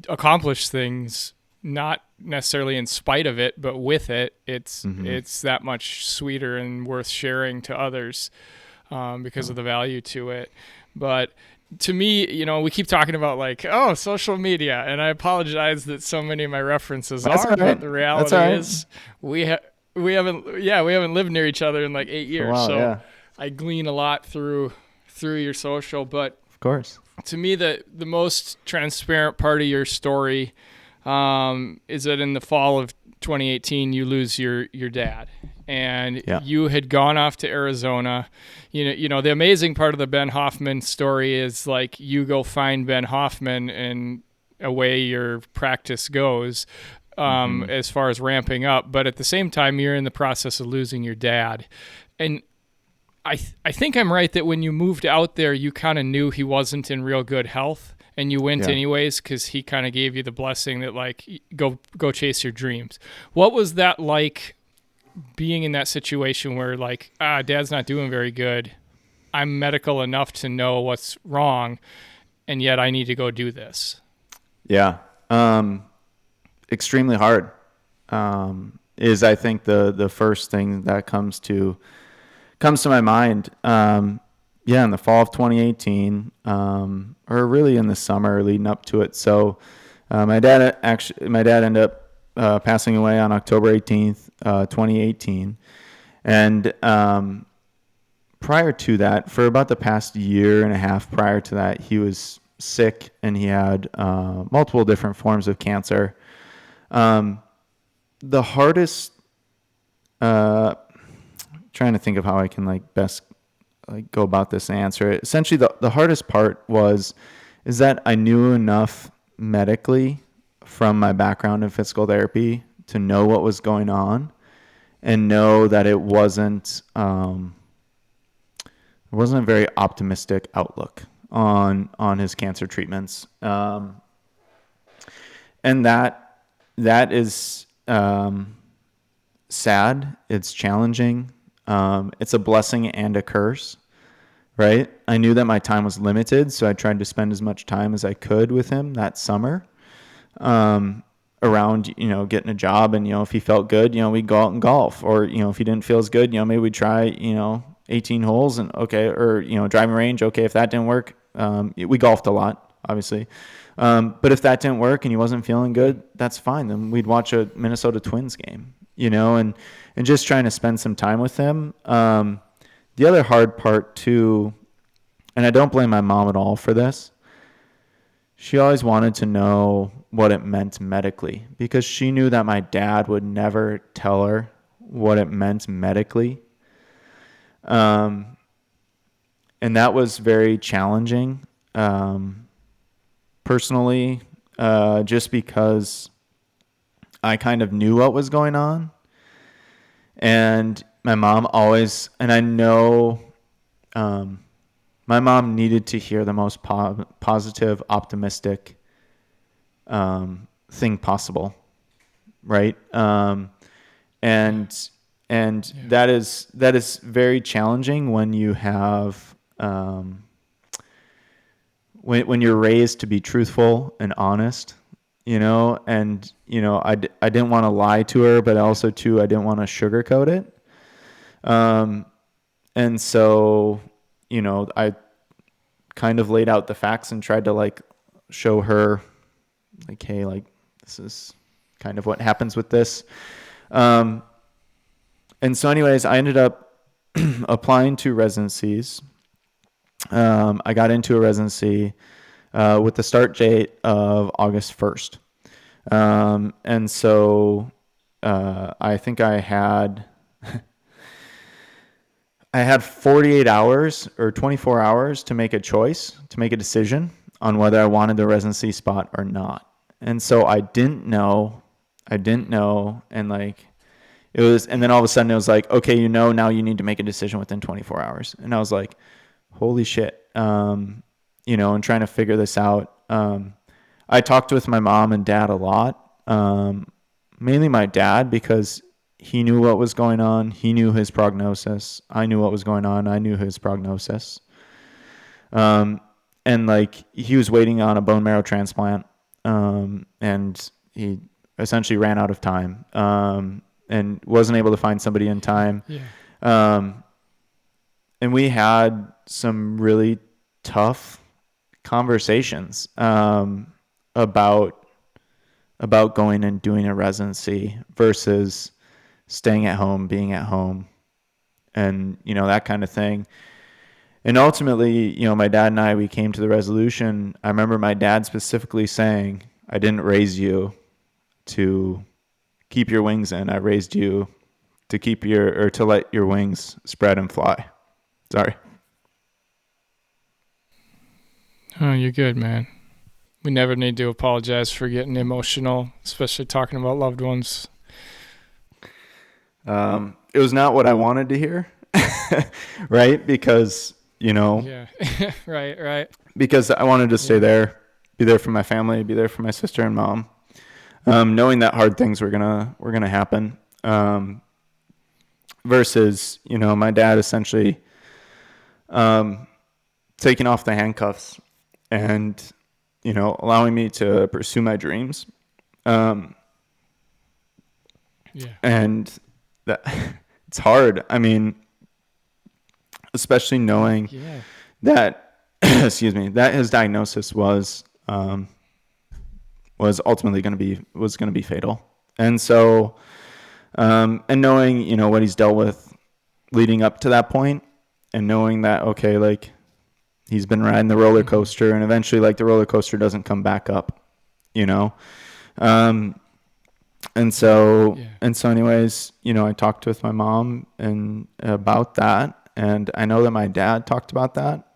accomplish things, not necessarily in spite of it, but with it, it's that much sweeter and worth sharing to others, because of the value to it. But to me, we keep talking about like, social media, and I apologize that so many of my references That's all are, but right. the That's reality all right. is we haven't lived near each other in like 8 For a years. while, So yeah. I glean a lot through your social, but Of course. to me the most transparent part of your story is that in the fall of 2018 you lose your dad, and Yeah. you had gone off to Arizona. The amazing part of the Ben Hoffman story is like you go find Ben Hoffman and away your practice goes, Hmm. as far as ramping up. But at the same time, you're in the process of losing your dad, and I think I'm right that when you moved out there, you kind of knew he wasn't in real good health, and you went Yeah. anyways because he kind of gave you the blessing that like go chase your dreams. What was that like, being in that situation where like, dad's not doing very good. I'm medical enough to know what's wrong, and yet I need to go do this. Yeah. Extremely hard. Is I think the first thing that comes to my mind. Yeah, in the fall of 2018, or really in the summer leading up to it. So, my dad ended up passing away on October 18th, 2018, and prior to that, for about the past year and a half prior to that, he was sick and he had multiple different forms of cancer. Um, the hardest, trying to think of how I can like best like go about this and answer it. Essentially, the hardest part is that I knew enough medically from my background in physical therapy to know what was going on and know that it wasn't a very optimistic outlook on his cancer treatments, and that is sad. It's challenging. It's a blessing and a curse, right? I knew that my time was limited, so I tried to spend as much time as I could with him that summer, around, getting a job. And, if he felt good, we'd go out and golf. Or, if he didn't feel as good, maybe we'd try, 18 holes and okay. Or, driving range. Okay. If that didn't work, we golfed a lot, obviously. But if that didn't work and he wasn't feeling good, that's fine. Then we'd watch a Minnesota Twins game, and just trying to spend some time with him. The other hard part too, and I don't blame my mom at all for this, she always wanted to know what it meant medically because she knew that my dad would never tell her what it meant medically. Um, and that was very challenging, personally, just because I kind of knew what was going on. And my mom always, and I know, my mom needed to hear the most positive, optimistic thing possible, right? And Yeah. that is very challenging when you have when you're raised to be truthful and honest, and I didn't want to lie to her, but also too I didn't want to sugarcoat it. And so, I kind of laid out the facts and tried to like show her like, hey, like this is kind of what happens with this. Um, and so anyways, I ended up applying to residencies. I got into a residency with the start date of August 1st. And so I think I had 48 hours or 24 hours to make a choice, to make a decision on whether I wanted the residency spot or not. And so I didn't know. And like, and then all of a sudden it was like, okay, now you need to make a decision within 24 hours. And I was like, holy shit. And trying to figure this out. I talked with my mom and dad a lot. Mainly my dad, because he knew what was going on. He knew his prognosis. I knew what was going on. I knew his prognosis. And like he was waiting on a bone marrow transplant. And he essentially ran out of time. And wasn't able to find somebody in time. Yeah. And we had some really tough conversations about going and doing a residency versus staying at home, being at home, and that kind of thing. And ultimately, my dad and we came to the resolution. I remember my dad specifically saying, "I didn't raise you to keep your wings in. I raised you to to let your wings spread and fly." Sorry. Oh, you're good, man. We never need to apologize for getting emotional, especially talking about loved ones. It was not what I wanted to hear, right? Because, Yeah, right. because I wanted to stay there, be there for my family, be there for my sister and mom, knowing that hard things were gonna happen. Versus, my dad essentially taking off the handcuffs and, allowing me to pursue my dreams. And that it's hard. I mean, especially knowing that, excuse me, that his diagnosis was ultimately going to be fatal. And so, and knowing, what he's dealt with leading up to that point, and knowing that, okay, like, he's been riding the roller coaster, and eventually, like, the roller coaster doesn't come back up, and so anyways, I talked with my mom and about that, and I know that my dad talked about that.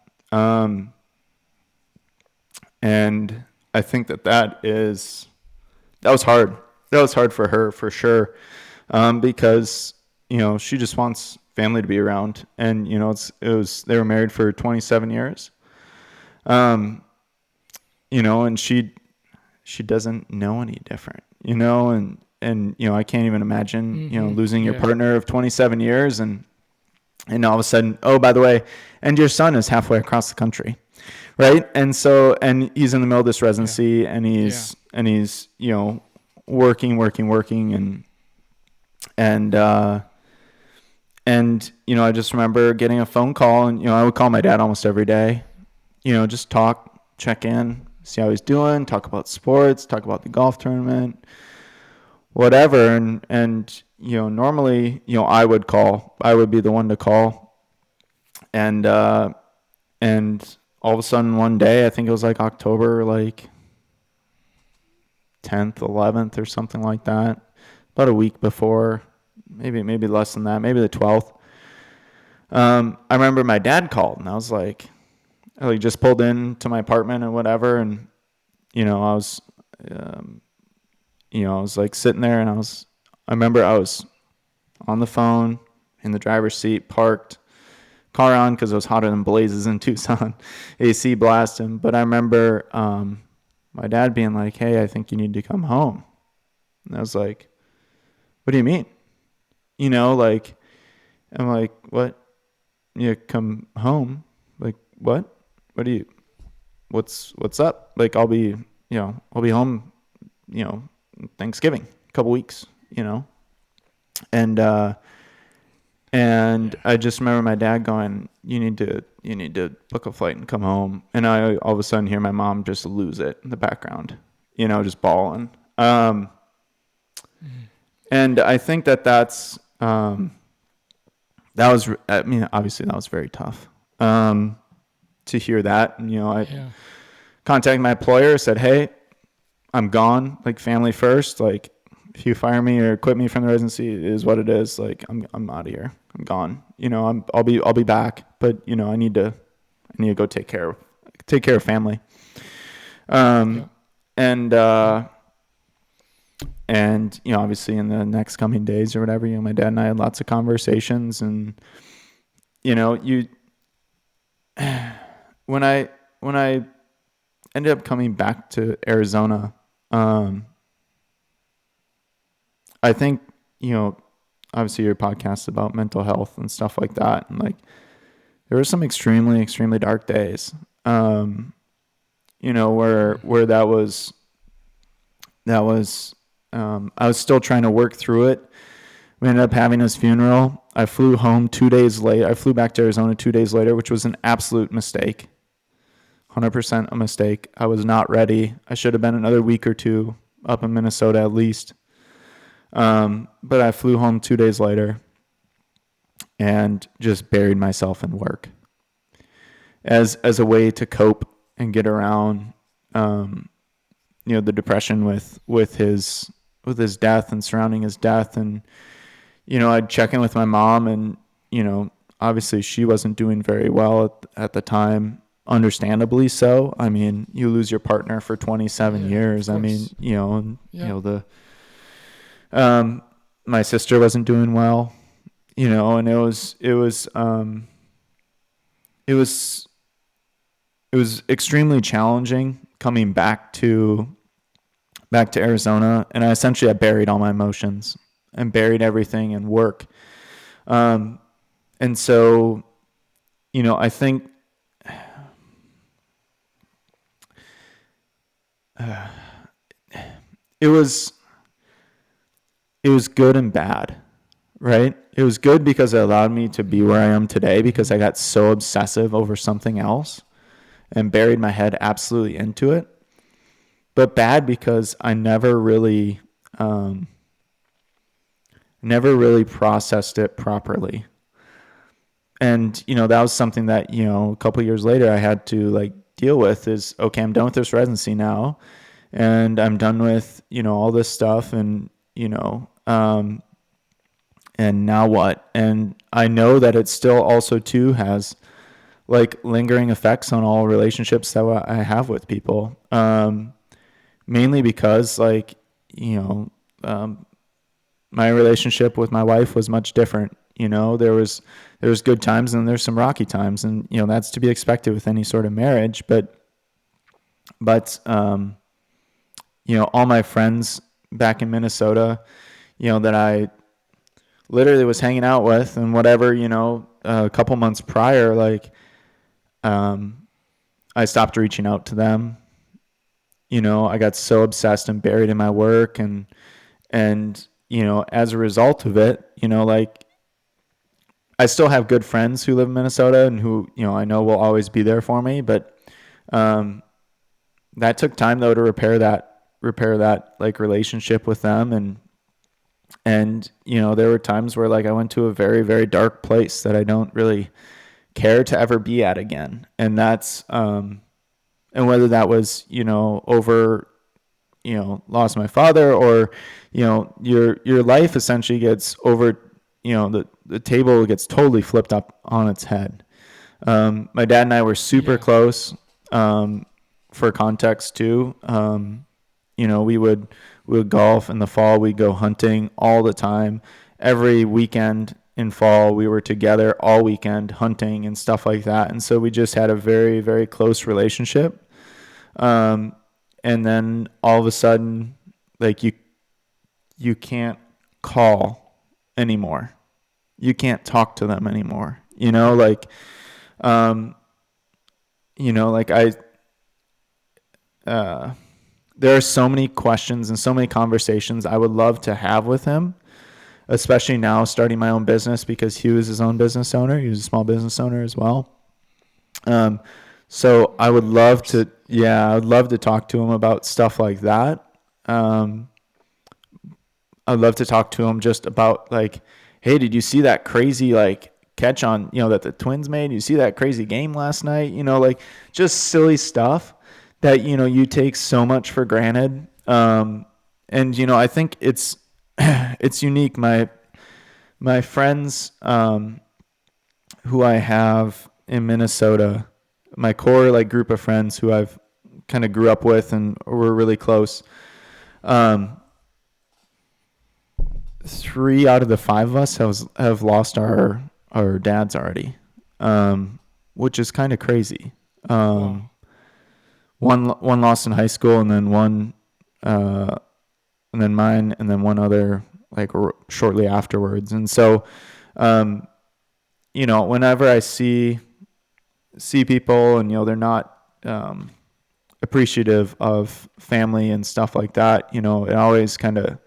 And I think that was hard. That was hard for her, for sure. Because, she just wants family to be around, and, they were married for 27 years. And she doesn't know any different, and I can't even imagine, losing your partner of 27 years and all of a sudden, oh, by the way, and your son is halfway across the country, right? And so, and he's in the middle of this residency, and he's working, and I just remember getting a phone call, and I would call my dad almost every day, just talk, check in, see how he's doing, talk about sports, talk about the golf tournament, whatever. And normally, I would be the one to call. And all of a sudden one day, I think it was like October, like 10th, 11th or something like that, about a week before, maybe less than that, maybe the 12th. I remember my dad called, and I was like, I just pulled into my apartment and whatever. And, I was like sitting there, and I remember I was on the phone in the driver's seat, parked, car on because it was hotter than blazes in Tucson, AC blasting. But I remember my dad being like, "Hey, I think you need to come home." And I was like, "What do you mean?" Like, I'm like, "What? You come home? Like, what? What do you, what's up? Like, I'll be home, Thanksgiving, a couple weeks, and I just remember my dad going, you need to book a flight and come home. And I all of a sudden hear my mom just lose it in the background, just bawling. And I think that's, obviously that was very tough, to hear that. And, I contacted my employer, said, "Hey, I'm gone, like, family first. Like, if you fire me or quit me from the residency, it is what it is. Like, I'm out of here. I'm gone. I'll be back, but I need to go take care of family." And obviously in the next coming days or whatever, my dad and I had lots of conversations, and when I ended up coming back to Arizona, I think, obviously your podcast about mental health and stuff like that. And like, there were some extremely, extremely dark days, where that was, I was still trying to work through it. We ended up having his funeral. I flew home 2 days later. I flew back to Arizona 2 days later, which was an absolute mistake. 100% a mistake. I was not ready. I should have been another week or two up in Minnesota at least. But I flew home 2 days later and just buried myself in work as a way to cope and get around, the depression with his death and surrounding his death. And, I'd check in with my mom, and, obviously she wasn't doing very well at the time, understandably so. I mean, you lose your partner for 27 years. I mean, my sister wasn't doing well, and it was extremely challenging coming back to Arizona. And I buried all my emotions and buried everything in work. And so, I think it was good and bad, right? It was good because it allowed me to be where I am today, because I got so obsessive over something else and buried my head absolutely into it. But bad because I never really processed it properly. And, that was something that, a couple of years later I had to deal with is, okay, I'm done with this residency now, and I'm done with, all this stuff, and, and now what? And I know that it still also too has lingering effects on all relationships that I have with people. Mainly because my relationship with my wife was much different. There was good times and there's some rocky times, and that's to be expected with any sort of marriage. But all my friends back in Minnesota, that I literally was hanging out with and whatever, a couple months prior, I stopped reaching out to them. I got so obsessed and buried in my work, and as a result of it, I still have good friends who live in Minnesota and who, I know will always be there for me. But that took time though to repair that relationship with them. And there were times where I went to a very, very dark place that I don't really care to ever be at again. And that's, and whether that was, over, lost my father, or, your life essentially gets over, the table gets totally flipped up on its head. My dad and I were super close. For context too, we would golf in the fall. We'd go hunting all the time. Every weekend in fall, we were together all weekend hunting and stuff like that. And so we just had a very, very close relationship. And then all of a sudden, you can't call anymore. You can't talk to them anymore. There are so many questions and so many conversations I would love to have with him, especially now starting my own business, because he was his own business owner. He was a small business owner as well. So I would love to talk to him about stuff like that. I'd love to talk to him just about hey, did you see that crazy catch on, that the Twins made? You see that crazy game last night? Just silly stuff that, you take so much for granted. And, I think it's unique. My friends, who I have in Minnesota, my core group of friends who I've kind of grew up with and we're really close. 3 out of the 5 of us have lost our dads already, which is kind of crazy. One lost in high school, and then one, and then mine, and then one other shortly afterwards. And so, whenever I see people and they're not appreciative of family and stuff like that, it always kind of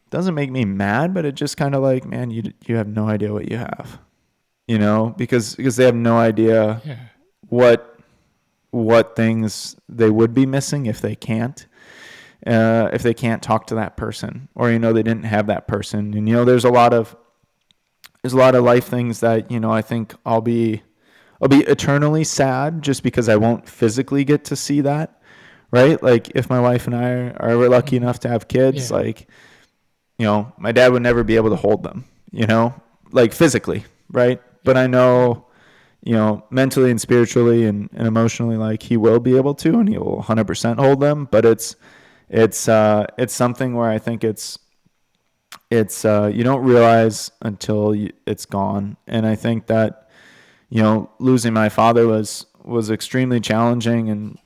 doesn't make me mad, but it just kind of man, you have no idea what you have, because they have no idea what things they would be missing if they can't talk to that person, or they didn't have that person. And there's a lot of life things that I think I'll be eternally sad just because I won't physically get to see that, right? Like if my wife and I are lucky enough to have kids, Yeah. like my dad would never be able to hold them, like physically, right? But I know mentally and spiritually and emotionally, like he will be able to, and he will 100% hold them. But it's something where I think it's you don't realize until it's gone. And I think that losing my father was extremely challenging, and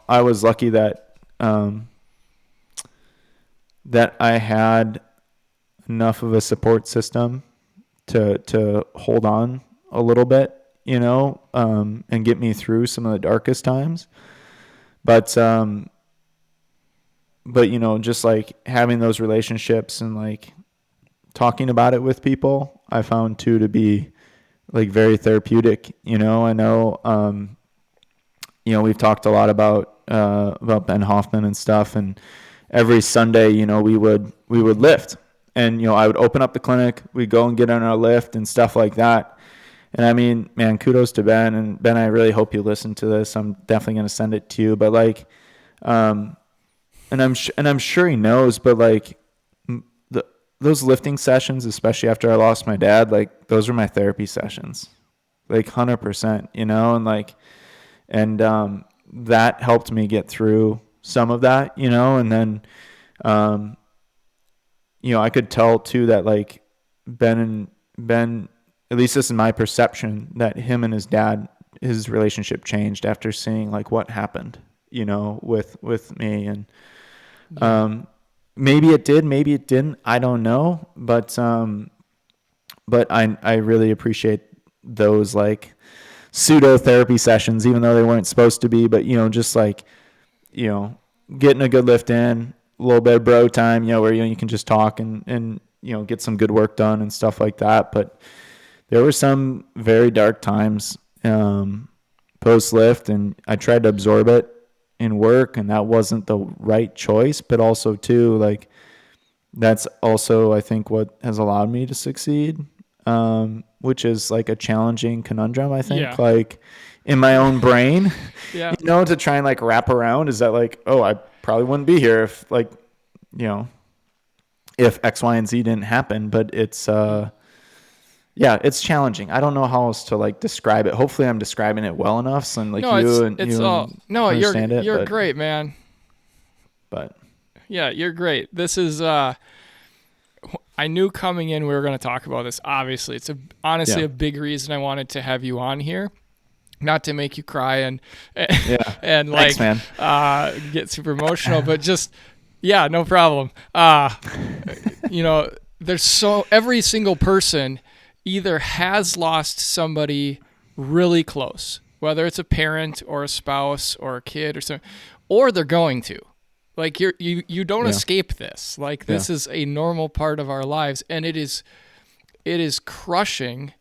I was lucky that that I had enough of a support system to hold on a little bit, and get me through some of the darkest times. But just like having those relationships and like talking about it with people, I found too to be like very therapeutic. I know, we've talked a lot about Ben Hoffman and stuff, and every Sunday, we would lift, and I would open up the clinic, we'd go and get on our lift and stuff like that. And I mean, man, kudos to Ben. And Ben, I really hope you listen to this. I'm definitely going to send it to you. But like, and I'm sure he knows. But like, those lifting sessions, especially after I lost my dad, like those were my therapy sessions, like 100%. And like, and that helped me get through some of that. And then, I could tell too that like Ben, at least this is my perception, that him and his dad, his relationship changed after seeing like what happened, with me. And maybe it did, maybe it didn't, I don't know. But I really appreciate those like pseudo therapy sessions, even though they weren't supposed to be. But just like getting a good lift in, a little bit of bro time, where you can just talk and get some good work done and stuff like that. But there were some very dark times post lift, and I tried to absorb it in work, and that wasn't the right choice. But also too, like that's also I think what has allowed me to succeed, which is like a challenging conundrum. I think like in my own brain, to try and like wrap around is that like, oh, I probably wouldn't be here if like if X, Y, and Z didn't happen. But it's it's challenging. I don't know how else to like describe it. Hopefully I'm describing it well enough. So like understand it. You're great, man. But yeah, you're great. This is, I knew coming in we were going to talk about this. Obviously it's honestly a big reason I wanted to have you on here, not to make you cry and like, thanks, man. Get super emotional, but just, no problem. There's every single person either has lost somebody really close, whether it's a parent or a spouse or a kid or something, or they're going to. Like you don't escape this. Like this is a normal part of our lives, and it is crushing.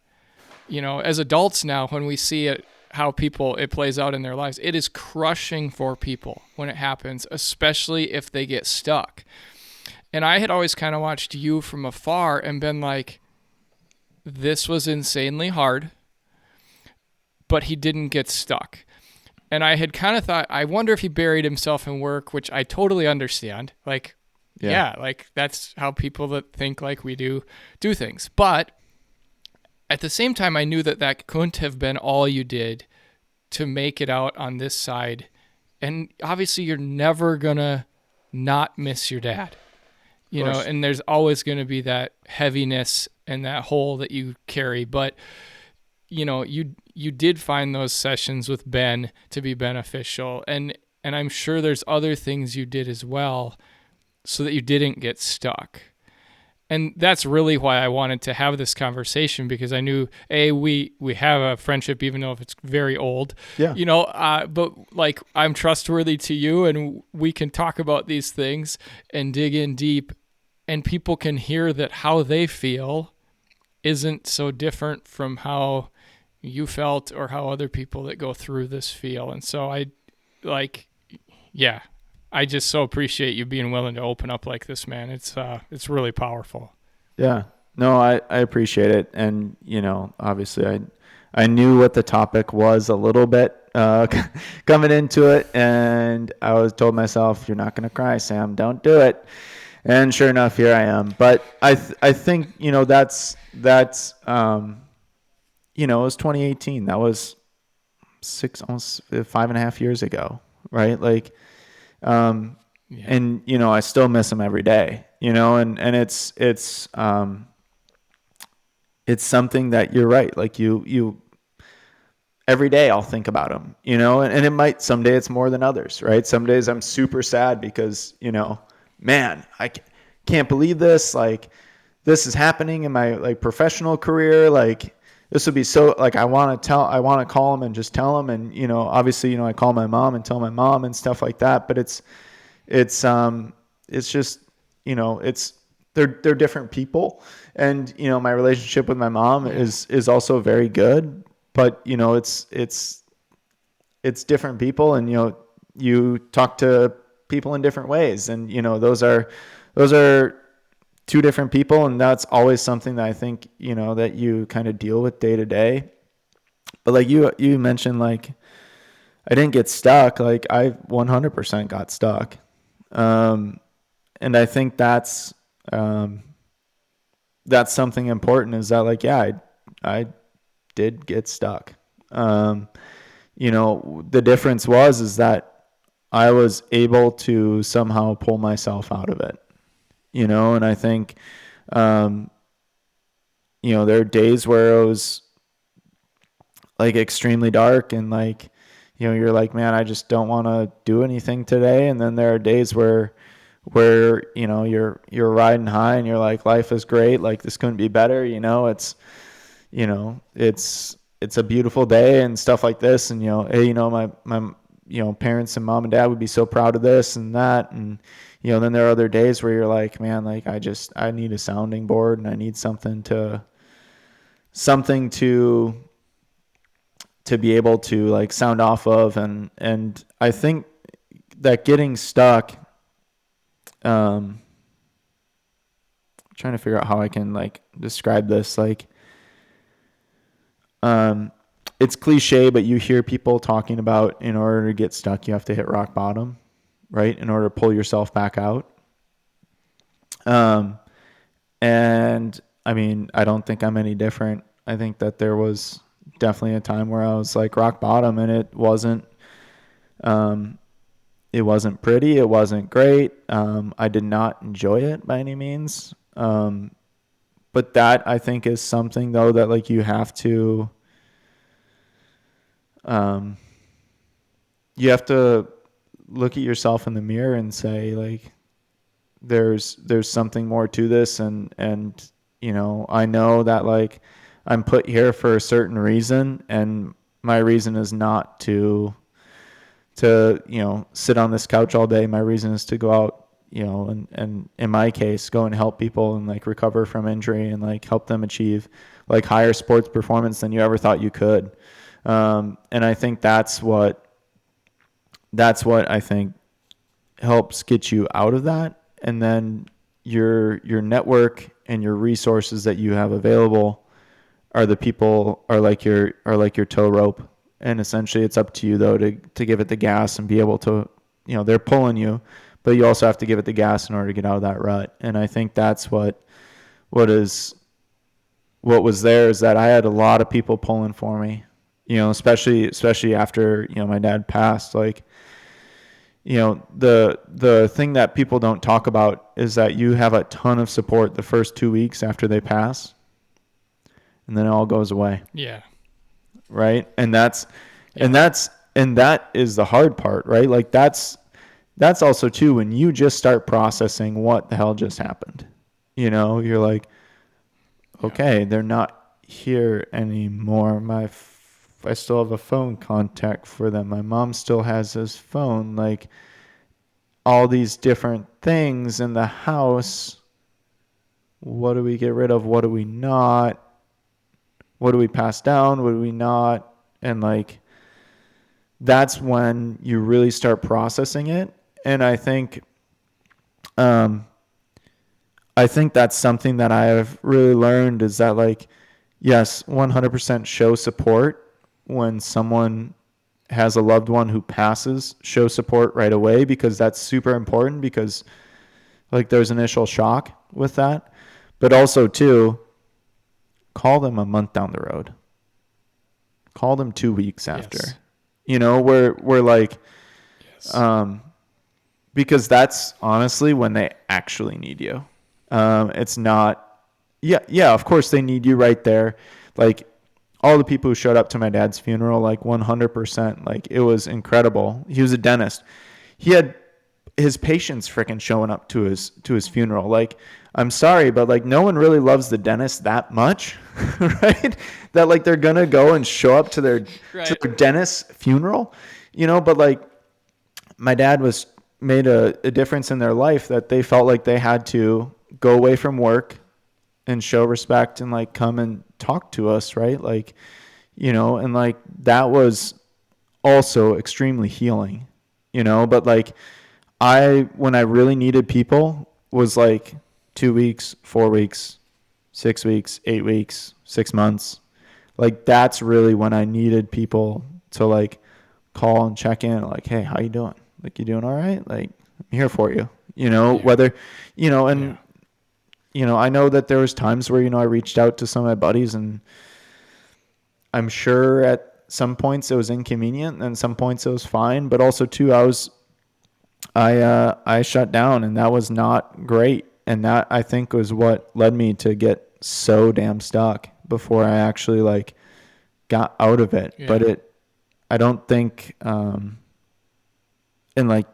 As adults now, when we see it, how it plays out in their lives, it is crushing for people when it happens, especially if they get stuck. And I had always kind of watched you from afar and been like, this was insanely hard, but he didn't get stuck. And I had kind of thought, I wonder if he buried himself in work, which I totally understand. Like, like that's how people that think like we do things. But at the same time, I knew that couldn't have been all you did to make it out on this side. And obviously you're never going to not miss your dad, and there's always going to be that heaviness and that hole that you carry. But, you did find those sessions with Ben to be beneficial. And I'm sure there's other things you did as well so that you didn't get stuck. And that's really why I wanted to have this conversation, because I knew, we have a friendship, even though if it's very old, but like I'm trustworthy to you, and we can talk about these things and dig in deep, and people can hear that how they feel isn't so different from how you felt or how other people that go through this feel. And so like, yeah, I just so appreciate you being willing to open up like this, man. It's really powerful. Yeah. No, I appreciate it. And, obviously I knew what the topic was a little bit coming into it. And I was told myself, you're not going to cry, Sam. Don't do it. And sure enough, here I am. But I think, it was 2018. That was almost 5.5 years ago. Right. Like, Yeah. and, I still miss him every day, and it's something that you're right. Like you every day I'll think about him, and it might, someday it's more than others, right? Some days I'm super sad because, man, I can't believe this. Like, this is happening in my like professional career. Like, this would be so, like, I want to call him and just tell him. And, obviously, I call my mom and tell my mom and stuff like that. But it's just, they're different people. And, my relationship with my mom is also very good, but, it's different people. And, you talk to people in different ways, and, those are two different people. And that's always something that I think, that you kind of deal with day to day. But like you mentioned, like, I didn't get stuck. Like, I 100% got stuck. And I think that's something important, is that, like, yeah, I did get stuck. The difference is that I was able to somehow pull myself out of it, and I think, there are days where it was like extremely dark, and like, you're like, man, I just don't want to do anything today. And then there are days where you're riding high and you're like, life is great. Like, this couldn't be better. It's a beautiful day and stuff like this. And, hey, my parents and mom and dad would be so proud of this and that. And, then there are other days where you're like, man, like, I need a sounding board, and I need something to be able to like sound off of. And I think that getting stuck, trying to figure out how I can like describe this, like, it's cliche, but you hear people talking about, in order to get stuck, you have to hit rock bottom, right? In order to pull yourself back out. And I mean, I don't think I'm any different. I think that there was definitely a time where I was like rock bottom, and it wasn't pretty. It wasn't great. I did not enjoy it by any means. But that, I think, is something, though, that like you have to look at yourself in the mirror and say, like, there's something more to this. And I know that, like, I'm put here for a certain reason, and my reason is not to sit on this couch all day. My reason is to go out, and in my case, go and help people and like recover from injury, and like help them achieve like higher sports performance than you ever thought you could. And I think that's what I think helps get you out of that. And then your network and your resources that you have available are like your tow rope. And essentially it's up to you, though, to give it the gas and be able to, they're pulling you, but you also have to give it the gas in order to get out of that rut. And I think that's what was there, is that I had a lot of people pulling for me, especially after, my dad passed. Like, the thing that people don't talk about is that you have a ton of support the first 2 weeks after they pass, and then it all goes away. Yeah. Right. And that is the hard part, right? Like, that's also too, when you just start processing what the hell just happened, you're like, okay, they're not here anymore. I still have a phone contact for them. My mom still has his phone. Like, all these different things in the house. What do we get rid of? What do we not? what do we pass down? What do we not? And like, that's when you really start processing it. And I think that's something that I have really learned is that like, yes, 100% show support when someone has a loved one who passes, show support right away, because that's super important, because like there's initial shock with that. But also too, call them a month down the road. Call them 2 weeks after. Yes. You know, we're like, Yes. because that's honestly when they actually need you. It's not, yeah, of course they need you right there. Like all the people who showed up to my dad's funeral, like 100%, like it was incredible. He was a dentist. He had his patients freaking showing up to his funeral. Like, I'm sorry, but like no one really loves the dentist that much, right? That like they're gonna go and show up to their dentist's funeral, you know. But like my dad was made a difference in their life, that they felt like they had to go away from work and show respect and like come and talk to us, right? Like, you know, and like that was also extremely healing, you know. But like when I really needed people was like 2 weeks, 4 weeks, 6 weeks, 8 weeks, 6 months. Like that's really when I needed people to like call and check in, like, hey, how you doing? Like, you doing all right? Like, I'm here for you, you know, whether, you know, and, you know, I know that there was times where, you know, I reached out to some of my buddies, and I'm sure at some points it was inconvenient and some points it was fine, but also too, I shut down, and that was not great. And that I think was what led me to get so damn stuck before I actually like got out of it. But I don't think, and like,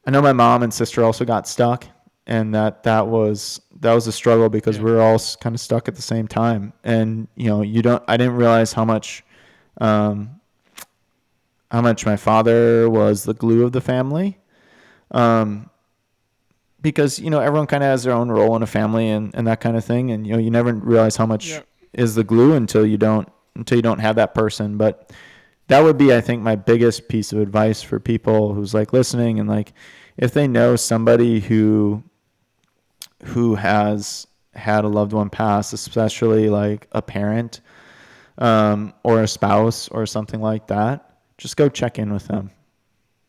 I know my mom and sister also got stuck, and that was a struggle, because we were all kind of stuck at the same time. And, you know, I didn't realize how much my father was the glue of the family. Because, you know, everyone kind of has their own role in a family and that kind of thing. And, you know, you never realize how much is the glue until you don't have that person. But that would be, I think, my biggest piece of advice for people who's like listening, and like, if they know somebody who has had a loved one pass, especially like a parent, or a spouse or something like that, just go check in with them.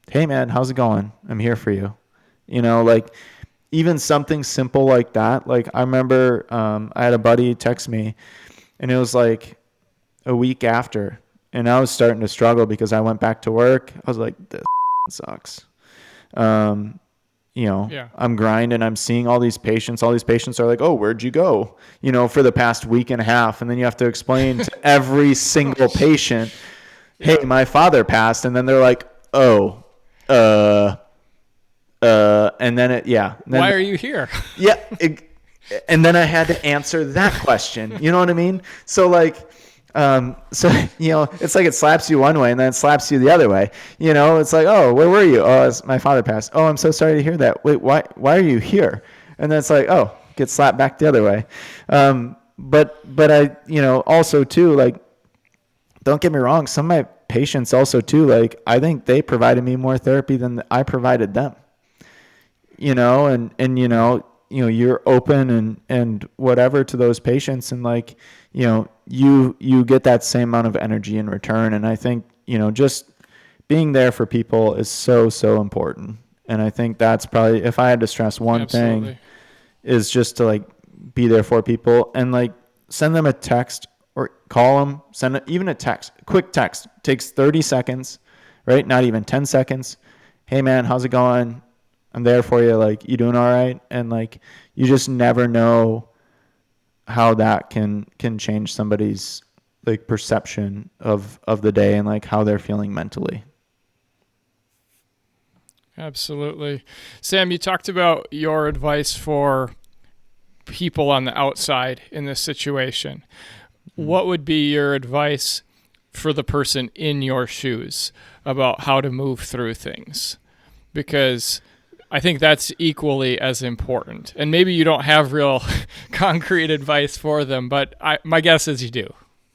Hey man, how's it going? I'm here for you. You know, like even something simple like that. Like I remember, I had a buddy text me, and it was like a week after, and I was starting to struggle because I went back to work. I was like, this sucks. You know, I'm grinding. I'm seeing all these patients. All these patients are like, oh, where'd you go? You know, for the past week and a half. And then you have to explain to every single patient, hey, my father passed. And then they're like, oh, and then why are you here? And then I had to answer that question. You know what I mean? So like, you know, it's like it slaps you one way and then it slaps you the other way. You know, it's like, oh, where were you? Oh, my father passed. Oh, I'm so sorry to hear that. Wait, why are you here? And then it's like, oh, get slapped back the other way. But I, you know, also too, like, don't get me wrong. Some of my patients also too, like, I think they provided me more therapy than I provided them. You know, and you know, you're open and whatever to those patients, and like, you know, you get that same amount of energy in return. And I think, you know, just being there for people is so important. And I think that's probably, if I had to stress one thing, is just to like be there for people, and like send them a text or call them, send even a text, quick text, takes 30 seconds, right? Not even 10 seconds. Hey man, how's it going? I'm there for you. Like, you doing all right? And like, you just never know how that can change somebody's like perception of the day and like how they're feeling mentally. Absolutely. Sam, you talked about your advice for people on the outside in this situation. What would be your advice for the person in your shoes about how to move through things? Because I think that's equally as important. And maybe you don't have real concrete advice for them, but my guess is you do.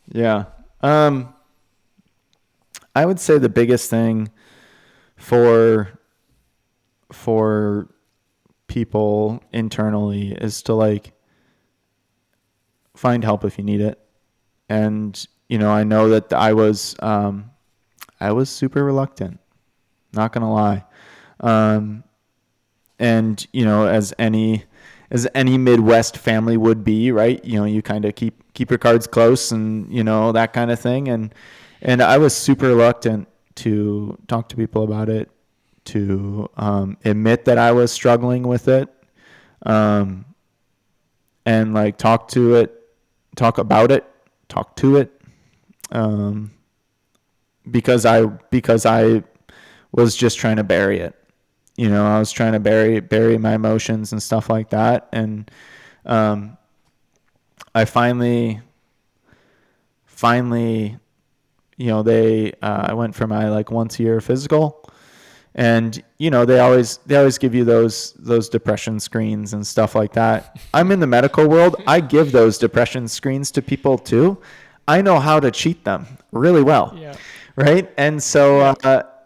Yeah. I would say the biggest thing for people internally is to like find help if you need it. And I know that I was super reluctant, not gonna lie. And as any Midwest family would be, right? You kind of keep your cards close, and that kind of thing. And I was super reluctant to talk to people about it, to admit that I was struggling with it, and like talk to it, because I was just trying to bury it. I was trying to bury my emotions and stuff like that. And I finally, I went for my like once a year physical, and they always give you those depression screens and stuff like that. I'm in the medical world. I give those depression screens to people too. I know how to cheat them really well. Yeah. Right. And so,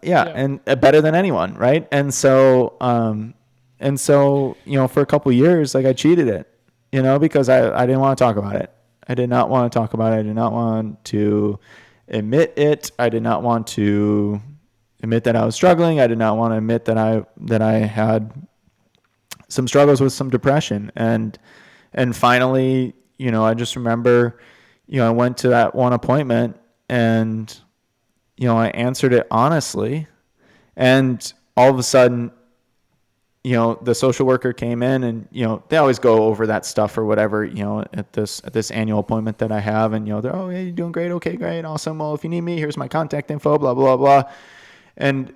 and better than anyone. Right. And so, for a couple of years, like I cheated it, because I didn't want to talk about it. I did not want to talk about it. I did not want to admit it. I did not want to admit that I was struggling. I did not want to admit that I had some struggles with some depression. And finally, I just remember, I went to that one appointment, and I answered it honestly, and all of a sudden, the social worker came in, and they always go over that stuff or whatever, at this annual appointment that I have, and they're, oh, yeah, you're doing great, okay, great, awesome. Well, if you need me, here's my contact info, blah blah blah. And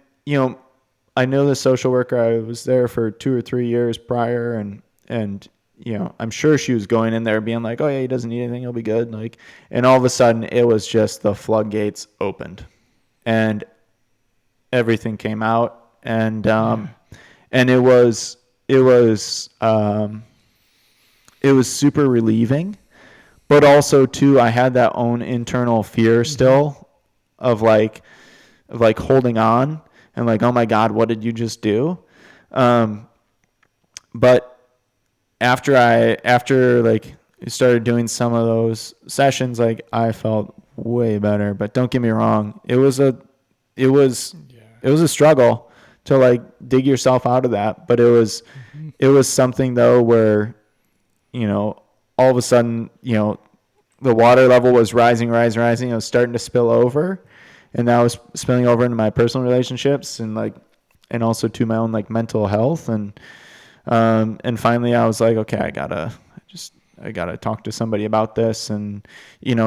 I know the social worker. I was there for 2 or 3 years prior, and I'm sure she was going in there being like, oh yeah, he doesn't need anything, he'll be good. Like, and all of a sudden, it was just the floodgates opened, and everything came out, and it was super relieving, but also too, I had that own internal fear still of like holding on and like, oh my God, what did you just do? But after like started doing some of those sessions, like I felt way better. But don't get me wrong, it was a struggle to like dig yourself out of that. But it was something though where, all of a sudden, the water level was rising. It was starting to spill over, and that was spilling over into my personal relationships and also to my own like mental health. And finally I was like, okay, I gotta talk to somebody about this. And,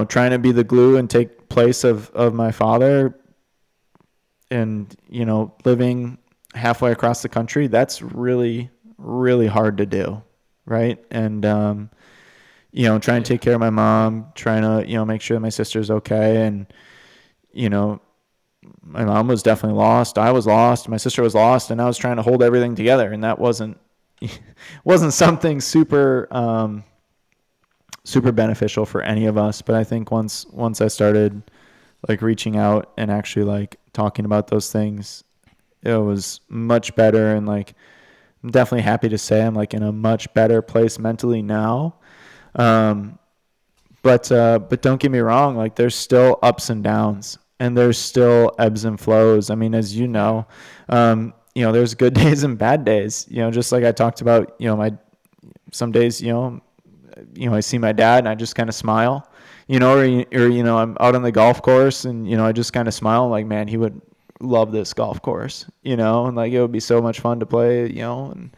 trying to be the glue and take place of my father, and, living halfway across the country, that's really, really hard to do. Right. And, trying to take care of my mom, trying to, make sure that my sister's okay. And, my mom was definitely lost. I was lost. My sister was lost, and I was trying to hold everything together. And that wasn't something super beneficial for any of us. But I think once I started like reaching out and actually like talking about those things, it was much better. And like, I'm definitely happy to say I'm like in a much better place mentally now. But don't get me wrong, like there's still ups and downs, and there's still ebbs and flows. I mean, as there's good days and bad days, just like I talked about, some days, I see my dad and I just kind of smile, or I'm out on the golf course and, I just kind of smile like, man, he would love this golf course, and like, it would be so much fun to play, and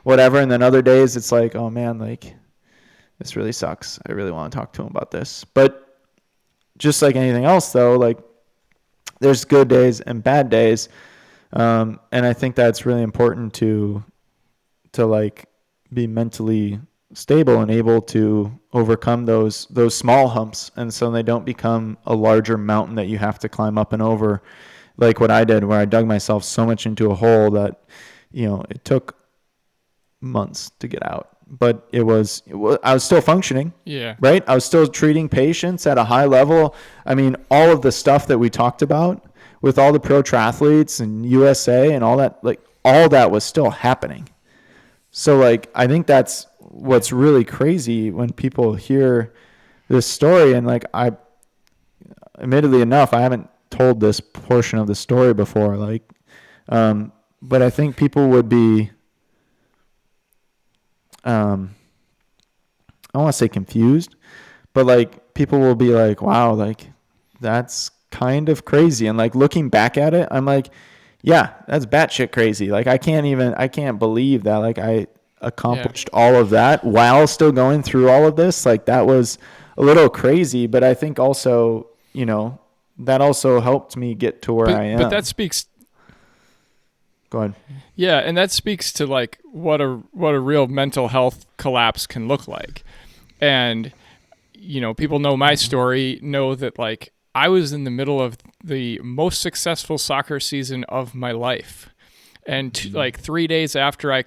whatever. And then other days it's like, oh man, like this really sucks. I really want to talk to him about this. But just like anything else though, like there's good days and bad days. And I think that's really important to like be mentally stable and able to overcome those small humps. And so they don't become a larger mountain that you have to climb up and over, like what I did, where I dug myself so much into a hole that, it took months to get out, but I was still functioning. Yeah. Right. I was still treating patients at a high level. I mean, all of the stuff that we talked about with all the pro triathletes and USA and all that, like all that was still happening. So like, I think that's what's really crazy when people hear this story. And like, admittedly enough, I haven't told this portion of the story before. Like, but I think people would be, I don't want to say confused, but like people will be like, wow, like that's kind of crazy. And like looking back at it, I'm like, yeah, that's batshit crazy. Like I can't believe that like I accomplished all of that while still going through all of this. Like that was a little crazy, but I think also, that also helped me get to where I am. But that speaks. Go ahead. Yeah, and that speaks to like what a real mental health collapse can look like. And people know my story, know that like I was in the middle of the most successful soccer season of my life. And like 3 days after I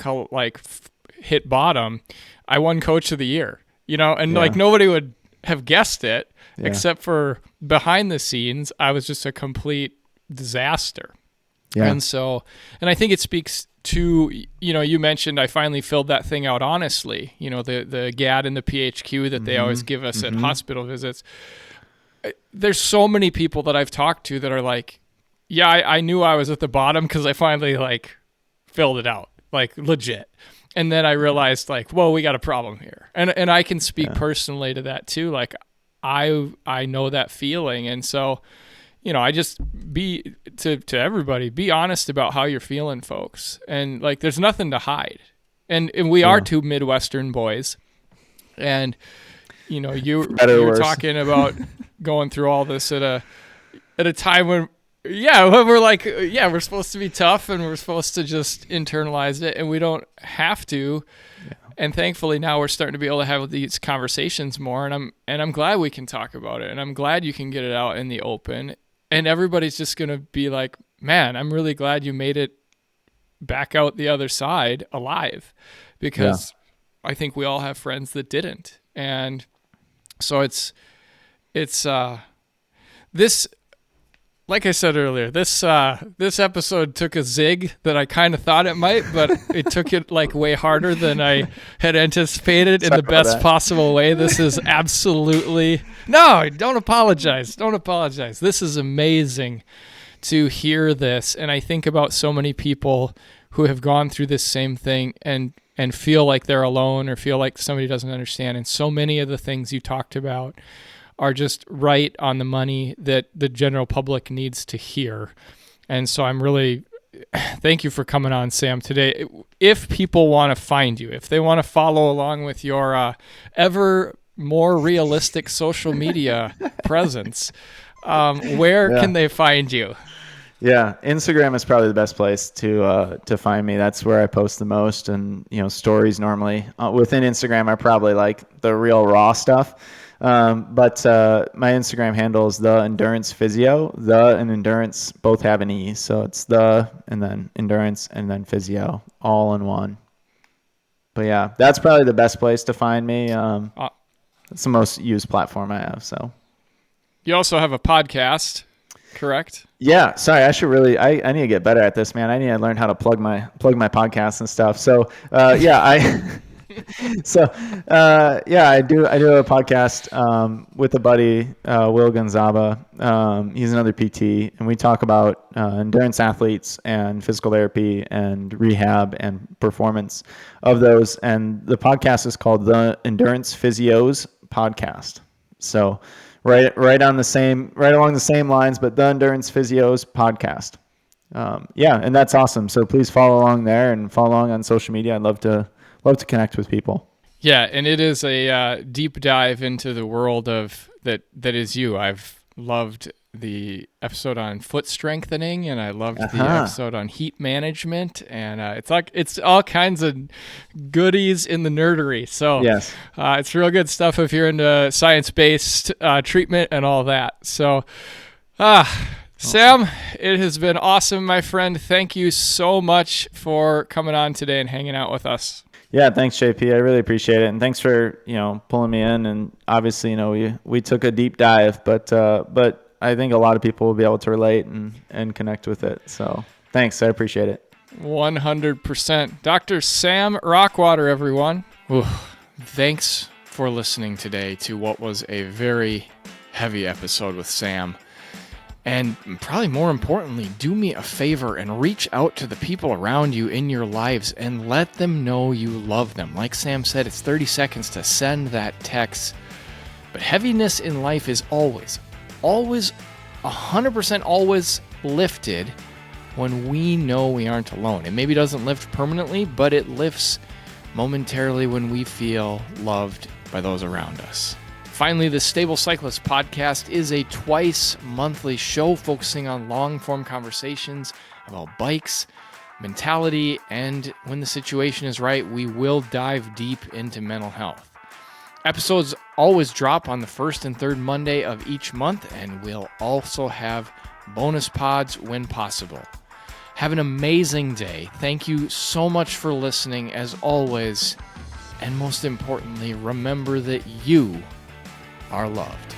hit bottom, I won coach of the year. Like nobody would have guessed it except for behind the scenes, I was just a complete disaster. Yeah. And I think it speaks to, you mentioned I finally filled that thing out honestly, the GAD and the PHQ that they always give us at hospital visits. There's so many people that I've talked to that are like, yeah, I knew I was at the bottom because I finally like filled it out, like legit. And then I realized like, whoa, we got a problem here. And I can speak personally to that too. Like I know that feeling. And so, I just to everybody, be honest about how you're feeling, folks. And like, there's nothing to hide. And we are two Midwestern boys. And, you were talking about going through all this at a time when we're like, we're supposed to be tough and we're supposed to just internalize it and we don't have to. Yeah. And thankfully now we're starting to be able to have these conversations more. And I'm glad we can talk about it. And I'm glad you can get it out in the open. And everybody's just going to be like, man, I'm really glad you made it back out the other side alive, because I think we all have friends that didn't. And so it's this, like I said earlier, this episode took a zig that I kind of thought it might, but it took it like way harder than I had anticipated in the best possible way. This is absolutely no, don't apologize. Don't apologize. This is amazing to hear this. And I think about so many people who have gone through this same thing and feel like they're alone or feel like somebody doesn't understand. And so many of the things you talked about are just right on the money that the general public needs to hear. And so I'm really, thank you for coming on, Sam, today. If people want to find you, if they want to follow along with your ever more realistic social media presence, where can they find you? Yeah, Instagram is probably the best place to find me. That's where I post the most, and stories normally within Instagram are probably like the real raw stuff. But my Instagram handle is the Endurance Physio. The and Endurance both have an E, so it's the and then Endurance and then Physio all in one. But yeah, that's probably the best place to find me. It's the most used platform I have. So you also have a podcast, correct? Yeah. Sorry, I should really. I need to get better at this, man. I need to learn how to plug my podcast and stuff. So I. I do a podcast with a buddy, Will Gonzaba. He's another PT, and we talk about endurance athletes and physical therapy and rehab and performance of those. And the podcast is called the Endurance Physios Podcast. So right along the same lines, but the Endurance Physios Podcast. And that's awesome. So please follow along there and follow along on social media. I'd love to connect with people. Yeah, and it is a deep dive into the world of that is you. I've loved the episode on foot strengthening, and I loved the episode on heat management, and it's all kinds of goodies in the nerdery. So yes, it's real good stuff if you're into science-based treatment and all that. So Sam, it has been awesome, my friend. Thank you so much for coming on today and hanging out with us. Yeah, thanks, JP. I really appreciate it, and thanks for pulling me in. And obviously, we took a deep dive, but I think a lot of people will be able to relate and connect with it. So thanks, I appreciate it. 100%. Dr. Sam Rauchwarter, everyone. Ooh, thanks for listening today to what was a very heavy episode with Sam. And probably more importantly, do me a favor and reach out to the people around you in your lives and let them know you love them. Like Sam said, it's 30 seconds to send that text. But heaviness in life is always, 100% always lifted when we know we aren't alone. It maybe doesn't lift permanently, but it lifts momentarily when we feel loved by those around us. Finally, the Stable Cyclist podcast is a twice-monthly show focusing on long-form conversations about bikes, mentality, and when the situation is right, we will dive deep into mental health. Episodes always drop on the first and third Monday of each month, and we'll also have bonus pods when possible. Have an amazing day. Thank you so much for listening, as always, and most importantly, remember that you are loved.